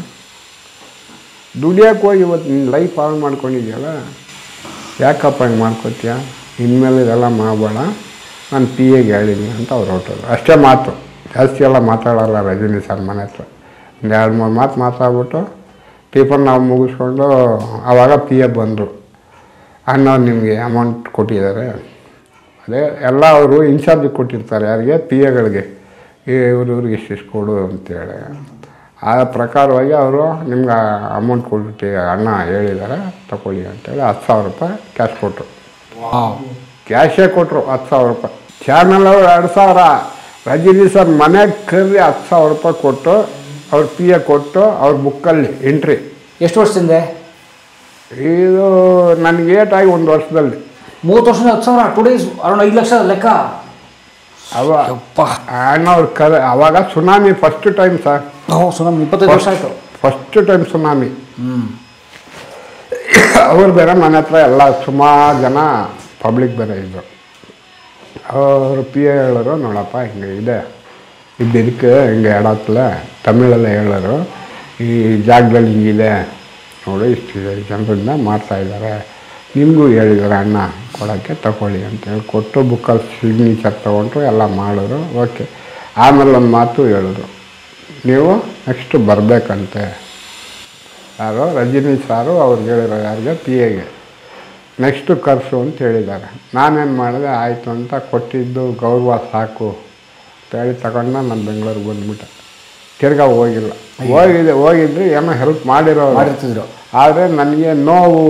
ದುಡಿಯೋಕೆ ಹೋಗಿ ಇವತ್ತು ನಿನ್ನ ಲೈಫ್ ಹಾಳು ಮಾಡ್ಕೊಂಡಿದ್ಯಲ್ಲ, ಯಾಕಪ್ಪ ಹಿಂಗೆ ಮಾಡ್ಕೊತೀಯ, ಇನ್ಮೇಲೆ ಇದೆಲ್ಲ ಮಾಡಬೇಡ, ನಾನು ಪಿ ಎಗೆ ಹೇಳಿದ್ದೀನಿ ಅಂತ ಅವ್ರು ಹೊರಟೋದು. ಅಷ್ಟೇ ಮಾತು, ಜಾಸ್ತಿ ಎಲ್ಲ ಮಾತಾಡೋಲ್ಲ ರಜನಿ ಸರ್ ಮನೆ ಹತ್ರ. ಒಂದು 2-3 ಮಾತು ಮಾತಾಡ್ಬಿಟ್ಟು ಟಿಫನ್ ನಾವು ಮುಗಿಸ್ಕೊಂಡು ಆವಾಗ ಪಿ ಎ ಬಂದರು. ಅಣ್ಣವ್ರು ನಿಮಗೆ ಅಮೌಂಟ್ ಕೊಟ್ಟಿದ್ದಾರೆ, ಅದೇ ಎಲ್ಲ ಅವರು ಇನ್ಚಾರ್ಜಿಗೆ ಕೊಟ್ಟಿರ್ತಾರೆ, ಯಾರಿಗೆ ಪಿ ಎಗಳಿಗೆ, ಇವ್ರಿಗೆ ಇಷ್ಟಿಷ್ಟು ಕೊಡು ಅಂತೇಳಿ. ಆ ಪ್ರಕಾರವಾಗಿ ಅವರು ನಿಮ್ಗೆ ಅಮೌಂಟ್ ಕೊಟ್ಟು ಅಣ್ಣ ಹೇಳಿದ್ದಾರೆ ತಗೊಳ್ಳಿ ಅಂತೇಳಿ 10,000 ರೂಪಾಯಿ ಕ್ಯಾಶ್ ಕೊಟ್ಟರು. ಕ್ಯಾಶೇ ಕೊಟ್ಟರು 10,000 ರೂಪಾಯಿ. ಚಾನಲ್ ಅವರು 2,000, ರಜನಿ ಸರ್ ಮನೆಗೆ ಕರ್ರಿ 10,000 ರೂಪಾಯಿ ಕೊಟ್ಟು ಅವ್ರ ಪಿ ಎ ಕೊಟ್ಟು ಅವ್ರ ಬುಕ್ಕಲ್ಲಿ ಎಂಟ್ರಿ. ಎಷ್ಟು ವರ್ಷದಿಂದ ಇದು ನನಗೆ ಏಟಾಗಿ 1 ವರ್ಷದಲ್ಲಿ 30 ವರ್ಷದ 10,000 2 ಡೇಸ್ ಅರೌಂಡ್ 5 ಲಕ್ಷ ಲೆಕ್ಕ. ಅಣ್ಣವ್ರು ಅವಾಗ tsunami first time sir. Tsunami 25 ವರ್ಷ ಆಯಿತು. First time tsunami. ಅವ್ರು ಬೇರೆ ಮನೆ ಹತ್ರ ಎಲ್ಲ ಸುಮಾರು ಜನ ಪಬ್ಲಿಕ್ ಬೇರೆ ಇದ್ದರು. ಅವರು ಪಿ ಎ ಹೇಳೋರು, ನೋಡಪ್ಪ ಹಿಂಗೆ ಇದೆ ಇದಕ್ಕೆ ಹಿಂಗೆ ಹೇಳತ್ತಲ್ಲ ತಮಿಳಲ್ಲೇ ಹೇಳೋರು, ಈ ಜಾಗದಲ್ಲಿ ಹಿಂಗಿದೆ ನೋಡಿ, ಇಷ್ಟು ಜನರಿಂದ ಮಾಡ್ತಾಯಿದ್ದಾರೆ, ನಿಮಗೂ ಹೇಳಿದ್ದಾರೆ ಅಣ್ಣ ಕೊಡೋಕ್ಕೆ ತಗೊಳ್ಳಿ ಅಂತೇಳಿ ಕೊಟ್ಟು ಬುಕ್ಕಲ್ಲಿ ಸಿಗ್ನೇಚರ್ ತೊಗೊಂಡ್ರು, ಎಲ್ಲ ಮಾಡಿದ್ರು. ಓಕೆ. ಆಮೇಲೆ ಒಂದು ಮಾತು ಹೇಳಿದ್ರು, ನೀವು ನೆಕ್ಸ್ಟ್ ಬರಬೇಕಂತೆ. ಯಾರೋ ರಜನಿ ಸಾರು ಅವ್ರಿಗೆ ಹೇಳಿರೋ, ಯಾರಿಗೆ ಪಿ ಎಗೆ ನೆಕ್ಸ್ಟು ಕರ್ಸು ಅಂತ ಹೇಳಿದ್ದಾರೆ. ನಾನೇನು ಮಾಡಿದೆ, ಆಯಿತು ಅಂತ ಕೊಟ್ಟಿದ್ದು ಗೌರವ ಸಾಕು ಅಂತೇಳಿ ತಗೊಂಡು ನಾನು ಬೆಂಗಳೂರಿಗೆ ಬಂದುಬಿಟ್ಟೆ. ತಿರ್ಗಾ ಹೋಗಿಲ್ಲ. ಹೋಗಿದ್ರೆ ಏನೋ ಹೆಲ್ಪ್ ಮಾಡಿರ್ತಿದ್ರು. ಆದರೆ ನನಗೆ ನೋವು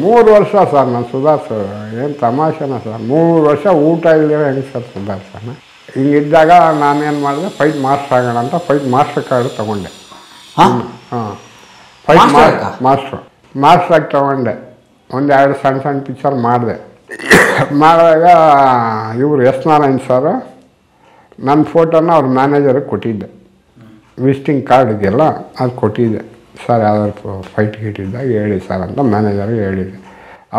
3 ವರ್ಷ ಸರ್ ನಾನು ಸುಧಾರಿಸೋದು. ಏನು ತಮಾಷೆನ ಸರ್, 3 ವರ್ಷ ಊಟ ಇಲ್ಲದೆ ಹೆಂಗೆ ಸರ್ ಸುಧಾರಿಸೋಣ. ಹಿಂಗಿದ್ದಾಗ ನಾನೇನು ಮಾಡಿದೆ, ಫೈಟ್ ಮಾಸ್ಟರ್ ಆಗೋಣ ಅಂತ ಫೈಟ್ ಮಾಸ್ಟರ್ ಕಾರ್ಡ್ ತೊಗೊಂಡೆ. ಫೈಟ್ ಮಾಸ್ಟ್ರಾಗಿ ತೊಗೊಂಡೆ. 1-2 ಸಣ್ಣ ಪಿಕ್ಚರ್ ಮಾಡಿದೆ. ಮಾಡಿದಾಗ ಇವರು ಎಸ್ ನಾರಾಯಣ್ ಸರ್ ನನ್ನ ಫೋಟೋನ ಅವ್ರ ಮ್ಯಾನೇಜರಿಗೆ ಕೊಟ್ಟಿದ್ದೆ. ವಿಸಿಟಿಂಗ್ ಕಾರ್ಡ್ ಇದೆಯಲ್ಲ ಅದು ಕೊಟ್ಟಿದ್ದೆ. ಸರ್ ಯಾವ್ದಾದ್ರು ಫೈಟ್ ಇದ್ದಾಗ ಹೇಳಿ ಸರ್ ಅಂತ ಮ್ಯಾನೇಜರ್ಗೆ ಹೇಳಿದ್ದೆ.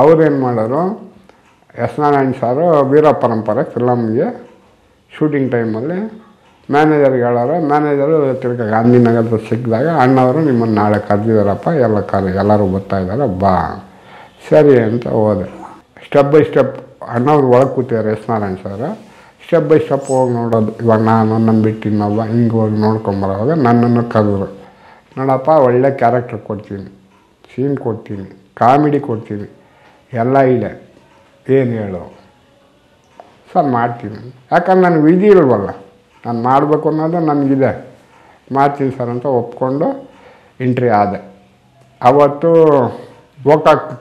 ಅವ್ರೇನು ಮಾಡೋರು, ಎಸ್ ನಾರಾಯಣ್ ಸಾರು ವೀರ ಪರಂಪರೆ ಫಿಲಮ್ಗೆ ಶೂಟಿಂಗ್ ಟೈಮಲ್ಲಿ ಮ್ಯಾನೇಜರ್ಗೆ ಹೇಳೋರು. ಮ್ಯಾನೇಜರು ತಿರ್ಗಿ ಗಾಂಧಿನಗರದ ಸಿಕ್ಕಿದಾಗ, ಅಣ್ಣವರು ನಿಮ್ಮನ್ನು ನಾಳೆ ಕರೆದಿದ್ದಾರಪ್ಪ, ಎಲ್ಲರೂ ಬರ್ತಾಯಿದ್ದಾರೆ ಬಾ. ಸರಿ ಅಂತ ಹೋದೆ. ಸ್ಟೆಪ್ ಬೈ ಸ್ಟೆಪ್ ಅಣ್ಣವ್ರು ಒಳಗೆ ಕೂತಿದ್ದಾರೆ S Narayan sir. Step by step ಹೋಗಿ ನೋಡೋದು. ಇವಾಗ ನನ್ನ ಬಿಟ್ಟು ಇನ್ನೊಬ್ಬ ಹಿಂಗೆ ಹೋಗಿ ನೋಡ್ಕೊಂಬರೋವಾಗ ನನ್ನನ್ನು ಕರೆದ್ರು. ನೋಡಪ್ಪ, ಒಳ್ಳೆ ಕ್ಯಾರೆಕ್ಟರ್ ಕೊಡ್ತೀನಿ, ಸೀನ್ ಕೊಡ್ತೀನಿ, ಕಾಮಿಡಿ ಕೊಡ್ತೀನಿ, ಎಲ್ಲ ಇದೆ, ಏನು ಹೇಳು ಸರ್ ಮಾಡ್ತೀನಿ. ಯಾಕಂದ್ರೆ ನನಗೆ ವಿಧಿ ಇಲ್ವಲ್ಲ, ನಾನು ಮಾಡಬೇಕು ಅನ್ನೋದು ನನಗಿದೆ. ಮಾಡ್ತೀನಿ ಸರ್ ಅಂತ ಒಪ್ಕೊಂಡು ಎಂಟ್ರಿ ಆದೆ. ಅವತ್ತು ಗೋಕಾಕ್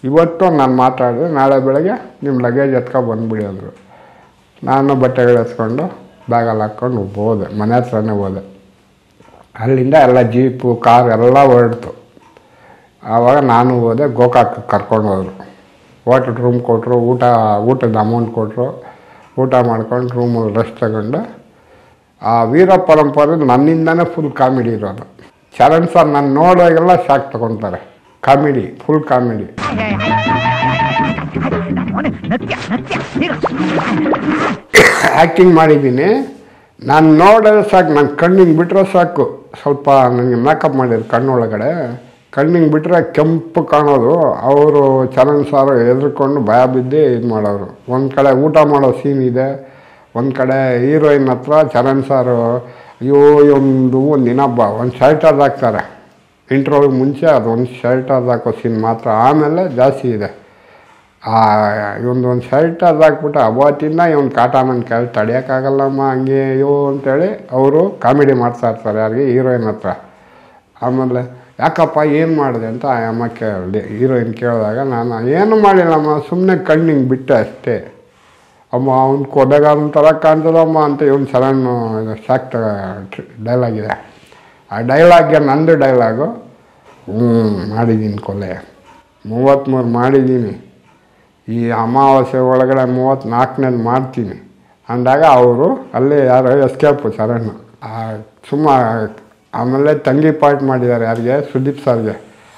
ಇವತ್ತು ನಾನು ಮಾತಾಡಿದೆ, ನಾಳೆ ಬೆಳಗ್ಗೆ ನಿಮ್ಮ ಲಗೇಜ್ ಎತ್ಕೊಂಡು ಬಂದುಬಿಡಿ ಅಂದರು. ನಾನು ಬಟ್ಟೆಗಳು ಎತ್ಕೊಂಡು ಬ್ಯಾಗಲ್ಲಿ ಹಾಕ್ಕೊಂಡು ಹೋದೆ. ಮನೆ ಹತ್ರನೇ ಹೋದೆ. ಅಲ್ಲಿಂದ ಎಲ್ಲ ಜೀಪು ಕಾರ್ ಎಲ್ಲ ಹೊರಡ್ತು. ಆವಾಗ ನಾನು ಹೋದೆ. ಗೋಕಾಕ್ ಕರ್ಕೊಂಡು ಹೋದರು. ಹೋಟೆಲ್ ರೂಮ್ ಕೊಟ್ಟರು, ಊಟದ ಅಮೌಂಟ್ ಕೊಟ್ಟರು. ಊಟ ಮಾಡ್ಕೊಂಡು ರೂಮಲ್ಲಿ ರೆಸ್ಟ್ ತಗೊಂಡು ಆ ವೀರ ಪರಂಪರೆ ನನ್ನಿಂದನೇ ಫುಲ್ ಕಾಮಿಡಿ ಇರೋದು. ಚರಣ್ ಸರ್ ನಾನು ನೋಡೋವಾಗೆಲ್ಲ ಶಾಕ್ ತೊಗೊತಾರೆ. Comedy, full comedy. ಆ್ಯಕ್ಟಿಂಗ್ ಮಾಡಿದ್ದೀನಿ. ನಾನು ನೋಡೋದು ಸಾಕು, ನನ್ನ ಕಣ್ಣಿಗೆ ಬಿಟ್ಟರೆ ಸಾಕು. ಸ್ವಲ್ಪ ನನಗೆ ಮೇಕಪ್ ಮಾಡಿದ್ರು ಕಣ್ಣೊಳಗಡೆ. ಕಣ್ಣಿಗೆ ಬಿಟ್ಟರೆ ಕೆಂಪು ಕಾಣೋದು. ಅವರು ಚರಣ್ ಸಾರು ಹೆದರ್ಕೊಂಡು ಭಯ ಬಿದ್ದು ಇದು ಮಾಡೋರು. ಒಂದು ಕಡೆ ಊಟ ಮಾಡೋ ಸೀನ್ ಇದೆ, ಒಂದು ಕಡೆ ಹೀರೋಯಿನ್ ಹತ್ರ ಚರಣ್ ಸಾರು ಅಯ್ಯೋ ಒಂದು ದಿನ ಒಂದು ಶರ್ಟರ್ ಹಾಕ್ತಾರೆ ಇಂಟ್ರೋಗೆ ಮುಂಚೆ. ಅದು ಒಂದು ಶರ್ಟರ್ ಹಾಕೋ ಸೀನ್ ಮಾತ್ರ, ಆಮೇಲೆ ಜಾಸ್ತಿ ಇದೆ. ಇವೊಂದು ಶರ್ಟರ್ ಹಾಕ್ಬಿಟ್ಟು ಅವತ್ತಿಂದ ಇವನು ಕಾಟ ನನ್ನ ಕೈ ತಡೆಯೋಕ್ಕಾಗಲ್ಲಮ್ಮ ಹಂಗೆ ಅಯ್ಯೋ ಅಂತೇಳಿ ಅವರು ಕಾಮಿಡಿ ಮಾಡ್ತಾಯಿರ್ತಾರೆ ಯಾರಿಗೆ, ಹೀರೋಯಿನ್ ಹತ್ರ. ಆಮೇಲೆ ಯಾಕಪ್ಪ ಏನು ಮಾಡಿದೆ ಅಂತ ಅಮ್ಮ ಕೇಳಿದೆ. ಹೀರೋಯಿನ್ ಕೇಳಿದಾಗ ನಾನು ಏನು ಮಾಡಿಲ್ಲಮ್ಮ, ಸುಮ್ಮನೆ ಕಣ್ಣಿಗೆ ಬಿಟ್ಟೆ ಅಷ್ಟೇ. ಅಮ್ಮ ಅವ್ನು ಕೊನೆಗಾರನ ಥರ ಕಾಣ್ತದಮ್ಮ ಅಂತ ಇವನು ಸಡನ್ನು ಶಾಕ್ ಡೈಲಾಗಿದೆ. ಆ ಡೈಲಾಗ್ಗೆ ನಂದು ಡೈಲಾಗು ಮಾಡಿದ್ದೀನಿ. ಕೊಲೆ 33 ಮಾಡಿದ್ದೀನಿ, ಈ ಅಮಾವಾಸ್ಯೆ ಒಳಗಡೆ 34ನೇದು ಮಾಡ್ತೀನಿ ಅಂದಾಗ ಅವರು ಅಲ್ಲೇ ಯಾರೋ ಎಸ್ಕೇಪು ಶರಣ್ ಆಮೇಲೆ ತಂಗಿ ಪಾರ್ಟ್ ಮಾಡಿದ್ದಾರೆ ಯಾರಿಗೆ, ಸುದೀಪ್ ಸರ್ಗೆ.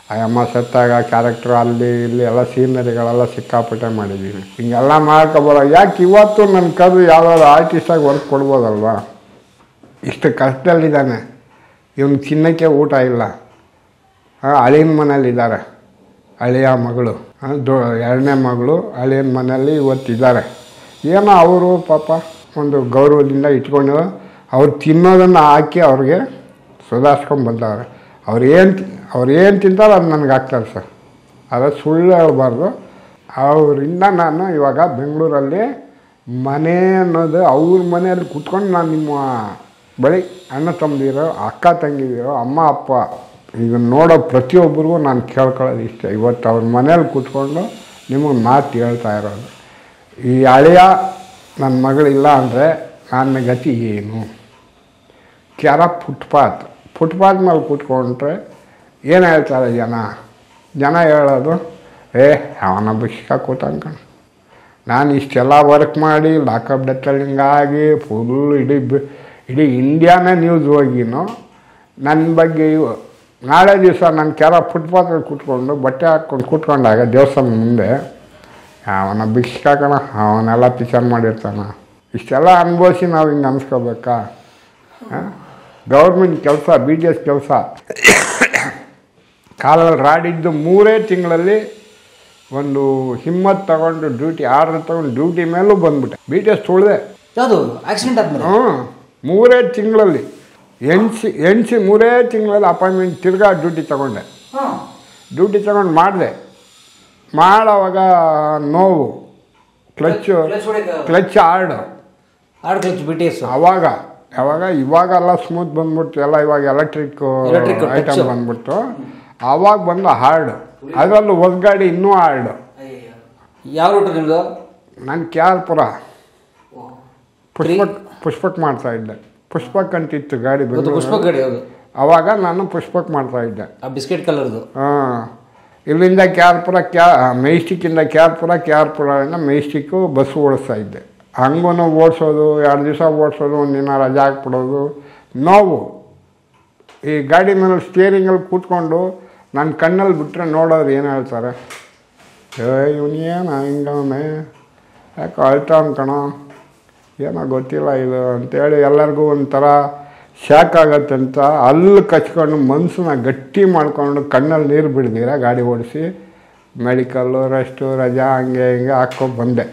ಆ ಅಮ್ಮ ಸತ್ತಾಗ ಕ್ಯಾರೆಕ್ಟ್ರು ಅಲ್ಲಿ ಇಲ್ಲಿ ಎಲ್ಲ ಸೀನರಿಗಳೆಲ್ಲ ಸಿಕ್ಕಾಪಟ್ಟೆ ಮಾಡಿದ್ದೀನಿ. ಹಿಂಗೆಲ್ಲ ಮಾಡ್ಕೊಬೋದ. ಯಾಕೆ ಇವತ್ತು ನನ್ನ ಕದು ಯಾವ್ದಾದ್ರು ಆರ್ಟಿಸ್ಟಾಗಿ ವರ್ಕ್ ಕೊಡ್ಬೋದಲ್ವಾ. ಇಷ್ಟು ಕಷ್ಟದಲ್ಲಿದ್ದಾನೆ, ಇವನು ಚಿನ್ನಕ್ಕೆ ಊಟ ಇಲ್ಲ. ಅಳಿಯನ ಮನೇಲಿದ್ದಾರೆ, ಅಳಿಯ ಮಗಳು, 2ನೇ ಮಗಳು ಅಳಿಯನ ಮನೆಯಲ್ಲಿ ಇವತ್ತಿದ್ದಾರೆ. ಏನೋ ಅವರು ಪಾಪ ಒಂದು ಗೌರವದಿಂದ ಇಟ್ಕೊಂಡು ಅವ್ರು ತಿನ್ನೋದನ್ನು ಹಾಕಿ ಅವ್ರಿಗೆ ಸುಧಾರಿಸ್ಕೊಂಡು ಬಂದವ್ರೆ. ಅವ್ರೇನು ತಿಂತಾರೋ ಅದು ನನಗೆ ಹಾಕ್ತಾರೆ ಸರ್. ಅದು ಸುಳ್ಳು ಹೇಳ್ಬಾರ್ದು. ಅವರಿಂದ ನಾನು ಇವಾಗ ಬೆಂಗಳೂರಲ್ಲಿ ಮನೆ ಅನ್ನೋದು ಅವ್ರ ಮನೆಯಲ್ಲಿ ಕೂತ್ಕೊಂಡು ನಾನು ನಿಮ್ಮ ಬಳಿ ಅಣ್ಣ ತಮ್ಮದಿರೋ, ಅಕ್ಕ ತಂಗಿದಿರೋ, ಅಮ್ಮ ಅಪ್ಪ ಇದನ್ನು ನೋಡೋ ಪ್ರತಿಯೊಬ್ಬರಿಗೂ ನಾನು ಕೇಳ್ಕೊಳ್ಳೋದು ಇಷ್ಟ. ಇವತ್ತು ಅವ್ರ ಮನೇಲಿ ಕೂತ್ಕೊಂಡು ನಿಮಗೆ ಮಾತು ಹೇಳ್ತಾ ಇರೋದು. ಈ ಹಳೆಯ ನನ್ನ ಮಗಳಿಲ್ಲ ಅಂದರೆ ನನ್ನ ಗತಿ ಏನು. ಕೆರ ಫುಟ್ಪಾತ್ ಮೇಲೆ ಕೂತ್ಕೊಂಡ್ರೆ ಏನು ಹೇಳ್ತಾರೆ ಜನ ಹೇಳೋದು, ಅವನ ಬಿಸ್ಕ ಕೂತಂಕ ನಾನು ಇಷ್ಟೆಲ್ಲ ವರ್ಕ್ ಮಾಡಿ ಲಾಕಪ್ ಡೆತ್ತಲ್ಲಿ ಹಿಂಗಾಗಿ ಫುಲ್ ಇಡೀ ಇಂಡಿಯಾನೇ ನ್ಯೂಸ್ ಹೋಗಿನೋ ನನ್ನ ಬಗ್ಗೆ ನಾಳೆ ದಿವಸ ನನ್ನ ಕೆಲ ಫುಟ್ಪಾತಲ್ಲಿ ಕೂತ್ಕೊಂಡು ಬಟ್ಟೆ ಹಾಕ್ಕೊಂಡು ಕೂತ್ಕೊಂಡಾಗ ದೇವಸ್ಥಾನದ ಮುಂದೆ ಅವನ ಭಿಕ್ಷಕಣ ಅವನೆಲ್ಲ ಪಿಚರ್ ಮಾಡಿರ್ತಾನ. ಇಷ್ಟೆಲ್ಲ ಅನುಭವಿಸಿ ನಾವು ಹಿಂಗೆ ಅನ್ಸ್ಕೋಬೇಕಾ? ಗೌರ್ಮೆಂಟ್ ಕೆಲಸ BTS ಕೆಲಸ ಕಾಲಲ್ಲಿ ರಾಡಿದ್ದು 3 ತಿಂಗಳಲ್ಲಿ ಒಂದು ಹಿಮ್ಮತ್ತು ತಗೊಂಡು ಡ್ಯೂಟಿ ಆರ್ಡರ್ ತೊಗೊಂಡು ಡ್ಯೂಟಿ ಮೇಲೂ ಬಂದ್ಬಿಟ್ಟೆ. BTS ತುಳಿದೆ. ಯಾವುದು ಆಕ್ಸಿಡೆಂಟ್ ಆದ್ಮೇಲೆ? 3 ತಿಂಗಳಲ್ಲಿ ಎಣ್ಸಿ 3 ತಿಂಗಳಲ್ಲಿ ಅಪಾಯಿಂಟ್ಮೆಂಟ್ ತಿರ್ಗಾ ಡ್ಯೂಟಿ ತೊಗೊಂಡೆ. ಡ್ಯೂಟಿ ತೊಗೊಂಡು ಮಾಡಿದೆ. ಮಾಡೋವಾಗ ನೋವು, ಕ್ಲಚ್ ಹಾರ್ಡ್ BTS ಇವಾಗೆಲ್ಲ ಸ್ಮೂತ್ ಬಂದ್ಬಿಟ್ಟು ಎಲ್ಲ ಇವಾಗ ಎಲೆಕ್ಟ್ರಿಕ್ ಐಟಮ್ ಬಂದ್ಬಿಟ್ಟು ಆವಾಗ ಬಂದು ಹಾರ್ಡು. ಅದರಲ್ಲೂ ಹೊಸ್ಗಾಡಿ ಇನ್ನೂ ಹಾರ್ಡು. ಯಾವ ರೂಟ್ ನಿಮ್ಮದು? ನಾನು KR-ಪುರ ಪುಷ್ಪಕ್ ಮಾಡ್ತಾಯಿದ್ದೆ. ಪುಷ್ಪಕ್ ಅಂತಿತ್ತು ಗಾಡಿ. ಪುಷ್ಪಕ್ ಗಾಡಿ ಹೌದು. ಆವಾಗ ನಾನು ಪುಷ್ಪಕ್ ಮಾಡ್ತಾಯಿದ್ದೆ. ಬಿಸ್ಕೆಟ್ ಕಲರ್ದು. ಇಲ್ಲಿಂದ KR-ಪುರ ಮೆಜೆಸ್ಟಿಕ್ಕಿಂದ KR-ಪುರದಿಂದ ಮೆಜೆಸ್ಟಿಕ್ಕು ಬಸ್ ಓಡಿಸ್ತಾ ಇದ್ದೆ. ಹಂಗೂ ಓಡಿಸೋದು, 2 ದಿವಸ ಓಡಿಸೋದು, ಒಂದಿನ ರಜೆ ಹಾಕ್ಬಿಡೋದು, ನೋವು. ಈ ಗಾಡಿ ಮೇಲೆ ಸ್ಟೇರಿಂಗಲ್ಲಿ ಕೂತ್ಕೊಂಡು ನನ್ನ ಕಣ್ಣಲ್ಲಿ ಬಿಟ್ಟರೆ ನೋಡೋರು ಏನು ಹೇಳ್ತಾರೆ, ಇವನೇನು ಹಿಂಗವನೇ, ಯಾಕೆ ಅಳ್ತಾನ ಕಣೋ, ಏನೋ ಗೊತ್ತಿಲ್ಲ ಇದು ಅಂತೇಳಿ ಎಲ್ಲರಿಗೂ ಒಂಥರ ಶಾಕ್ ಆಗತ್ತೆ ಅಂತ ಅಲ್ಲಿ ಕಚ್ಕೊಂಡು ಮನಸ್ಸನ್ನ ಗಟ್ಟಿ ಮಾಡ್ಕೊಂಡು ಕಣ್ಣಲ್ಲಿ ನೀರು ಬಿಡ್ದಿರ ಗಾಡಿ ಓಡಿಸಿ ಮೆಡಿಕಲ್ಲು ರೆಸ್ಟು ರಜಾ ಹಂಗೆ ಹಿಂಗೆ ಹಾಕ್ಕೊಂಡು ಬಂದೆ.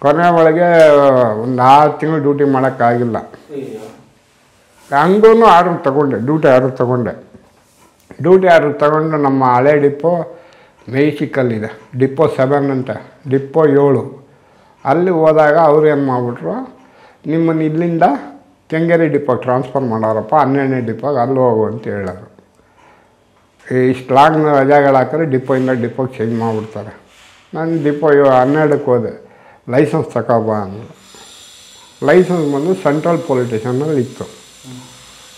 ಕೊನೆ ಒಳಗೆ ಒಂದು 6 ತಿಂಗಳು ಡ್ಯೂಟಿ ಮಾಡೋಕ್ಕಾಗಿಲ್ಲ. ಹಂಗೂ ಆರ್ಡ್ರ್ ತೊಗೊಂಡೆ, ಡ್ಯೂಟಿ ಆರ್ಡ್ರ್ ತೊಗೊಂಡು ನಮ್ಮ ಹಳೆ ಡಿಪೋ ಮೆಜೆಸ್ಟಿಕ್ಕಲ್ಲಿದೆ, ಡಿಪೋ 7 ಅಂತ, ಡಿಪೋ 7 ಅಲ್ಲಿ ಹೋದಾಗ ಅವ್ರು ಏನು ಮಾಡಿಬಿಟ್ರು, ನಿಮ್ಮನ್ನು ಇಲ್ಲಿಂದ ಕೆಂಗೇರಿ ಡಿಪೋಗೆ ಟ್ರಾನ್ಸ್ಫರ್ ಮಾಡೋರಪ್ಪ, 12ನೇ ಡಿಪೋಗೆ ಅಲ್ಲಿ ಹೋಗು ಅಂತ ಹೇಳೋರು. ಇಷ್ಟು ಲಾಂಗ್ ರಜೆಗಳು ಹಾಕಿದ್ರೆ ಡಿಪೋಯಿಂದ ಡಿಪೋಗೆ ಚೇಂಜ್ ಮಾಡಿಬಿಡ್ತಾರೆ. ನಾನು ಡಿಪೋ 12ಕ್ಕೆ ಹೋದೆ. ಲೈಸೆನ್ಸ್ ತಗೊಬಾ ಅಂದರು. ಲೈಸೆನ್ಸ್ ಬಂದು ಸೆಂಟ್ರಲ್ ಪೊಲೀಸ್ ಸ್ಟೇಷನ್ನಲ್ಲಿತ್ತು.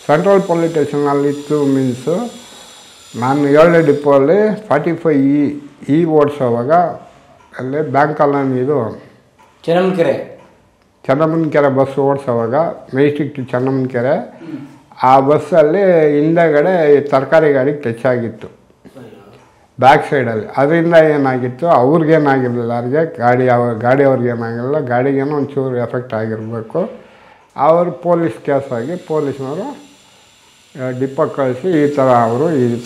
ಸೆಂಟ್ರಲ್ ಪೊಲೀಸ್ ಸ್ಟೇಷನ್ನಲ್ಲಿತ್ತು ಮೀನ್ಸು ನಾನು 7ನೇ ಡಿಪೋ ಅಲ್ಲಿ 45E ಓಡಿಸೋವಾಗ ಅಲ್ಲಿ ಬ್ಯಾಂಕ್ ಕಾಲೋನಿ ಇದು Channammanakere bus ಓಡಿಸೋವಾಗ Majestic to Channammanakere ಆ ಬಸ್ಸಲ್ಲಿ ಹಿಂದೆಗಡೆ ತರಕಾರಿ ಗಾಡಿಗೆ ಟಚ್ ಆಗಿತ್ತು ಬ್ಯಾಕ್ ಸೈಡಲ್ಲಿ. ಅದರಿಂದ ಏನಾಗಿತ್ತು, ಅವ್ರಿಗೇನಾಗಿರಲಿಲ್ಲ, ಅವ್ರಿಗೆ ಗಾಡಿಯವ್ರಿಗೇನಾಗಿರಲಿಲ್ಲ, ಗಾಡಿಗೇನೋ ಒಂಚೂರು ಎಫೆಕ್ಟ್ ಆಗಿರಬೇಕು. ಅವರು ಪೊಲೀಸ್ ಕೇಸಾಗಿ ಪೊಲೀಸ್ನವರು ಡಿಪೋಗೆ ಕಳಿಸಿ ಈ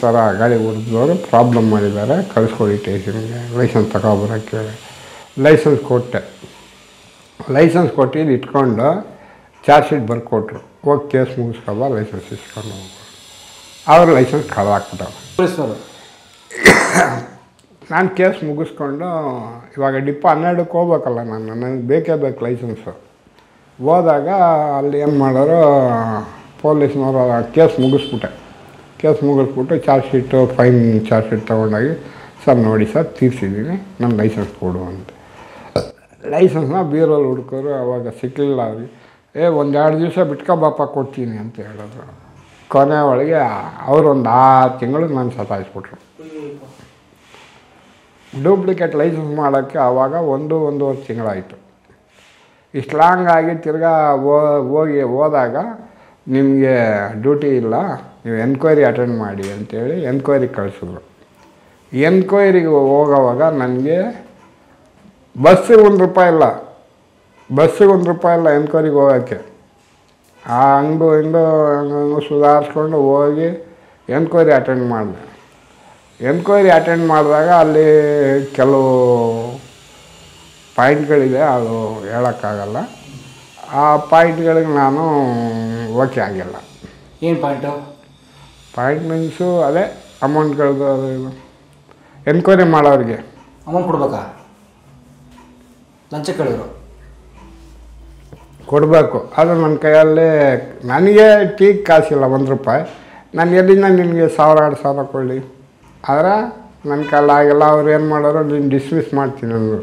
ಥರ ಗಾಡಿ ಹೊಡೆದವರು ಪ್ರಾಬ್ಲಮ್ ಮಾಡಿದ್ದಾರೆ, ಕಳಿಸ್ಕೊಡಿ ಸ್ಟೇಷನ್ಗೆ, ಲೈಸೆನ್ಸ್ ತಗೊಬರೋಕ್ಕೆ. ಲೈಸೆನ್ಸ್ ಕೊಟ್ಟು ಇದು ಇಟ್ಕೊಂಡು ಚಾರ್ಜ್ ಶೀಟ್ ಬರ್ಕೊಟ್ರು. ಹೋಗಿ ಕೇಸ್ ಮುಗಿಸ್ಕೊಬ, ಲೈಸೆನ್ಸ್ ಇಸ್ಕೊಂಡು ಹೋಗು. ಅವ್ರು ಲೈಸೆನ್ಸ್ ಕಳೆದಾಕ್ಬಿಟ್ಟವ್ರು. ನಾನು ಕೇಸ್ ಮುಗಿಸ್ಕೊಂಡು ಇವಾಗ ಡಿಪೋ 12ಕ್ಕೆ ಹೋಗ್ಬೇಕಲ್ಲ, ನನಗೆ ಬೇಕೇ ಬೇಕು ಲೈಸೆನ್ಸು. ಹೋದಾಗ ಅಲ್ಲಿ ಏನು ಮಾಡೋರು, ಪೊಲೀಸ್ನವರು ಕೇಸ್ ಮುಗಿಸ್ಬಿಟ್ಟು charge sheet fine charge sheet ತೊಗೊಂಡೋಗಿ, ಸರ್ ನೋಡಿ ಸರ್ ತೀರಿಸಿದ್ದೀನಿ, ನನ್ನ ಲೈಸೆನ್ಸ್ ಕೊಡು ಅಂತ. ಲೈಸೆನ್ಸ್ನ ಬೀರಲ್ಲಿ ಹುಡ್ಕೋರು. ಅವಾಗ ಸಿಕ್ಕಲಿಲ್ಲ ಅವ್ರಿಗೆ. 1-2 ದಿವಸ ಬಿಟ್ಕೊಬಾಪ ಕೊಡ್ತೀನಿ ಅಂತ ಹೇಳಿದ್ರು. ಕೊನೆ ಒಳಗೆ ಅವರು ಒಂದು 6 ತಿಂಗಳು ನಾನು ಸತಾಯಿಸ್ಬಿಟ್ರು. ಡೂಪ್ಲಿಕೇಟ್ ಲೈಸೆನ್ಸ್ ಮಾಡೋಕ್ಕೆ ಆವಾಗ 1-1.5 ತಿಂಗಳಾಯಿತು. ಇಷ್ಟು ಲಾಂಗ್ ಆಗಿ ತಿರ್ಗಾ ಹೋದಾಗ ನಿಮಗೆ ಡ್ಯೂಟಿ ಇಲ್ಲ, ನೀವು ಎನ್ಕ್ವೈರಿ ಅಟೆಂಡ್ ಮಾಡಿ ಅಂತೇಳಿ ಎನ್ಕ್ವೈರಿಗೆ ಕಳಿಸಿದ್ರು. ಎನ್ಕ್ವೈರಿಗೆ ಹೋಗೋವಾಗ ನನಗೆ ಬಸ್ಸಿಗೆ ₹1 ಇಲ್ಲ ಎನ್ಕ್ವೈರಿಗೆ ಹೋಗೋಕ್ಕೆ. ಹಂಗೂ ಸುಧಾರಿಸ್ಕೊಂಡು ಹೋಗಿ ಎನ್ಕ್ವೈರಿ ಅಟೆಂಡ್ ಮಾಡಿದೆ. ಎನ್ಕ್ವೈರಿ ಅಟೆಂಡ್ ಮಾಡಿದಾಗ ಅಲ್ಲಿ ಕೆಲವು ಪಾಯಿಂಟ್ಗಳಿದೆ, ಅದು ಹೇಳೋಕ್ಕಾಗಲ್ಲ. ಆ ಪಾಯಿಂಟ್ಗಳಿಗೆ ನಾನು ಓಕೆ ಆಗಿಲ್ಲ. ಏನು ಪಾಯಿಂಟ್ ಮೀನ್ಸು ಅದೇ ಅಮೌಂಟ್ಗಳದ್ದು. ಅದು ಎನ್ಕ್ವೈರಿ ಮಾಡೋರಿಗೆ ಅಮೌಂಟ್ ಕೊಡ್ಬೇಕಾ? ಲಂಚ ಕೇಳಿದ್ರು ಕೊಡಬೇಕು. ಅದು ನನ್ನ ಕೈಯಲ್ಲೇ ನನಗೆ ಟೀಗೆ ಕಾಸಿಲ್ಲ ₹1. ನಾನು ಎಲ್ಲಿಂದ ನಿನಗೆ 1000-2000 ಕೊಡಲಿ? ಆದರೆ ನನ್ನ ಕೈಯಲ್ಲಿ ಆಗಿಲ್ಲ. ಅವ್ರು ಏನು ಮಾಡೋರು, ನೀನು ಡಿಸ್ಮಿಸ್ ಮಾಡ್ತೀನಿ ಅಂದರು.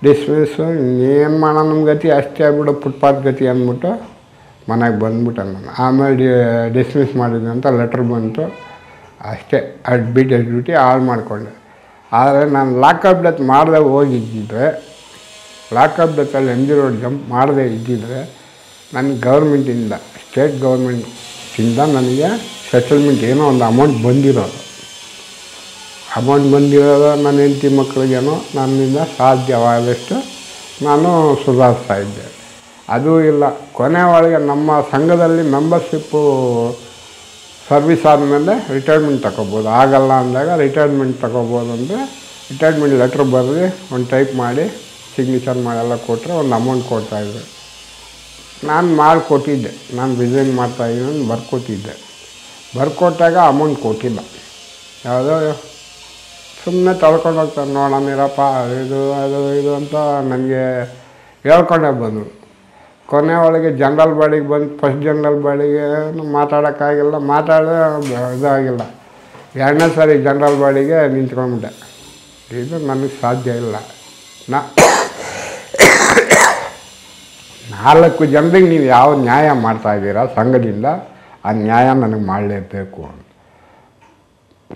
ಡಿಸ್ಮಿಸ್ಸು ಏನು ಮಾಡೋ ನಮ್ಮ ಗತಿ ಅಷ್ಟೇ ಆಗ್ಬಿಡು, ಫುಟ್ಪಾತ್ ಗತಿ ಅಂದ್ಬಿಟ್ಟು ಮನೆಗೆ ಬಂದ್ಬಿಟ್ಟೆ ನಾನು. ಆಮೇಲೆ ಡಿಸ್ಮಿಸ್ ಮಾಡಿದ್ದೆ ಅಂತ ಲೆಟ್ರ್ ಬಂತು. ಅಷ್ಟೇ, BTS ಡ್ಯೂಟಿ ಹಾಳು ಮಾಡಿಕೊಂಡೆ. ಆದರೆ ನಾನು ಲಾಕಪ್ ಡೆತ್ ಮಾಡದೆ ಹೋಗಿದ್ದಿದ್ರೆ ಲಾಕಪ್ ಡೆತ್ತಲ್ಲಿ MG ರೋಡ್ ಜಂಪ್ ಮಾಡದೇ ಇದ್ದಿದ್ರೆ ನನಗೆ ಗೌರ್ಮೆಂಟಿಂದ ಸ್ಟೇಟ್ ಗೌರ್ಮೆಂಟಿಂದ ನನಗೆ ಸೆಟಲ್ಮೆಂಟ್ ಏನೋ ಒಂದು ಅಮೌಂಟ್ ಬಂದಿರೋದು ನನ್ನ ಹೆಂಡತಿ ಮಕ್ಕಳಿಗೇನೋ ನನ್ನಿಂದ ಸಾಧ್ಯವಾದಷ್ಟು ನಾನು ಸುಧಾರಿಸ್ತಾ ಇದ್ದೆ. ಅದೂ ಇಲ್ಲ. ಕೊನೆ ಒಳಗೆ ನಮ್ಮ ಸಂಘದಲ್ಲಿ ಮೆಂಬರ್ಶಿಪ್ಪು ಸರ್ವಿಸ್ ಆದಮೇಲೆ ರಿಟೈರ್ಮೆಂಟ್ ತಗೋಬೋದು. ಆಗಲ್ಲ ಅಂದಾಗ ರಿಟೈರ್ಮೆಂಟ್ ತಗೋಬೋದು ಅಂದರೆ ರಿಟೈರ್ಮೆಂಟ್ ಲೆಟ್ರ್ ಬರೆದು ಒಂದು ಟೈಪ್ ಮಾಡಿ ಸಿಗ್ನೇಚರ್ ಮಾಡೆಲ್ಲ ಕೊಟ್ಟರೆ ಒಂದು ಅಮೌಂಟ್ ಕೊಡ್ತಾಯಿದ್ರು. ನಾನು ಮಾಡಿಕೊಟ್ಟಿದ್ದೆ. ನಾನು ರಿಸೈನ್ ಮಾಡ್ತಾಯಿದ್ದೀನಿ ಅಂತ ಬರ್ಕೊಟ್ಟಾಗ ಅಮೌಂಟ್ ಕೊಟ್ಟಿಲ್ಲ. ಯಾವುದೋ ಸುಮ್ಮನೆ ತಳ್ಕೊಂಡು ಹೋಗ್ತಾರೆ, ನೋಡೋಣಿರಪ್ಪ ಇದು ಅಂತ ನನಗೆ ಹೇಳ್ಕೊಂಡೇ ಬಂದರು. ಕೊನೆ ಒಳಗೆ ಜನರಲ್ ಬಾಡಿಗೆ ಬಂದು ಫಸ್ಟ್ ಜನರಲ್ ಬಾಡಿಗೆ ಮಾತಾಡೋಕ್ಕಾಗಿಲ್ಲ, ಇದಾಗಿಲ್ಲ. 2ನೇ ಸಾರಿ ಜನರಲ್ ಬಾಡಿಗೆ ನಿಂತ್ಕೊಂಡ್ಬಿಟ್ಟೆ. ಇದು ನನಗೆ ಸಾಧ್ಯ ಇಲ್ಲ. 4 ಜನರಿಗೆ ನೀವು ಯಾವ ನ್ಯಾಯ ಮಾಡ್ತಾಯಿದ್ದೀರಾ ಸಂಘದಿಂದ, ಆ ನ್ಯಾಯ ನನಗೆ ಮಾಡಲೇಬೇಕು ಅಂತ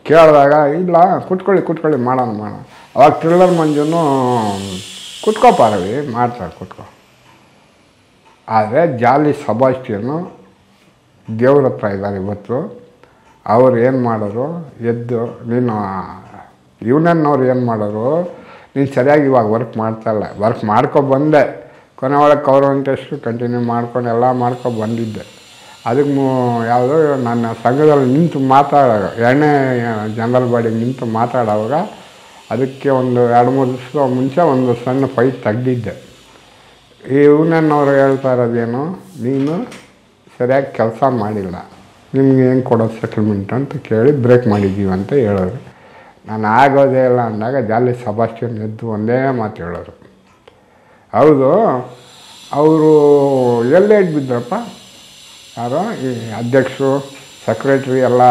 ಕೇಳಿದಾಗ, ಇಲ್ಲ ಕುತ್ಕೊಳ್ಳಿ ಮಾಡೋಣ. ಅವಾಗ ಟ್ರಿಲ್ಲರ್ ಮಂಜುನು ಕುತ್ಕೋ ಪಾರವಿ ಮಾಡ್ತಾರೆ, ಕುತ್ಕೋ. ಆದರೆ ಜಾಲಿ ಸಬಾಸ್ಟಿಯನು ದೇವ್ರ ಹತ್ರ ಇದ್ದಾರೆ ಇವತ್ತು. ಅವ್ರು ಏನು ಮಾಡೋರು, ಎದ್ದು ನೀನು ಯೂನಿಯನ್ನವ್ರು ಏನು ಮಾಡೋರು, ನೀನು ಸರಿಯಾಗಿ ಇವಾಗ ವರ್ಕ್ ಮಾಡ್ತಾಯಿಲ್ಲ. ವರ್ಕ್ ಮಾಡ್ಕೊಬಂದೆ, ಕೊನೆ ಒಳಗೆ ಗೌರ್ಮೆಂಟೆಷ್ಟು ಕಂಟಿನ್ಯೂ ಮಾಡ್ಕೊಂಡು ಎಲ್ಲ ಬಂದಿದ್ದೆ. ಅದಕ್ಕೆ ಯಾವುದೋ ನನ್ನ ಸಂಘದಲ್ಲಿ ನಿಂತು ಮಾತಾಡೋ 2ನೇ ಜನರಲ್ ಬಾಡಿಗೆ ನಿಂತು ಮಾತಾಡೋವಾಗ ಅದಕ್ಕೆ ಒಂದು 2-3 ದಿವಸ ಮುಂಚೆ ಒಂದು ಸಣ್ಣ ಫೈಟ್ ತೆಗ್ದಿದ್ದೆ. ಈ ಯೂನಿಯನ್ನವ್ರು ಹೇಳ್ತಾ ಇರೋದೇನು, ನೀನು ಸರಿಯಾಗಿ ಕೆಲಸ ಮಾಡಿಲ್ಲ, ನಿಮ್ಗೆ ಏನು ಕೊಡೋದು ಸೆಟಲ್ಮೆಂಟ್ ಅಂತ ಕೇಳಿ ಬ್ರೇಕ್ ಮಾಡಿದ್ದೀವಿ ಅಂತ ಹೇಳೋರು. ನಾನು ಆಗೋದೇ ಇಲ್ಲ ಅಂದಾಗ ಜಾಲಿ ಸಬಾಸ್ಟಿಯನ್ ಎದ್ದು ಒಂದೇ ಮಾತು ಹೇಳೋರು. ಹೌದು, ಅವರು ಎಲ್ಲೇ ಬಿದ್ದರಪ್ಪ, ಯಾರೋ ಈ ಅಧ್ಯಕ್ಷರು ಸೆಕ್ರೆಟ್ರಿ ಎಲ್ಲ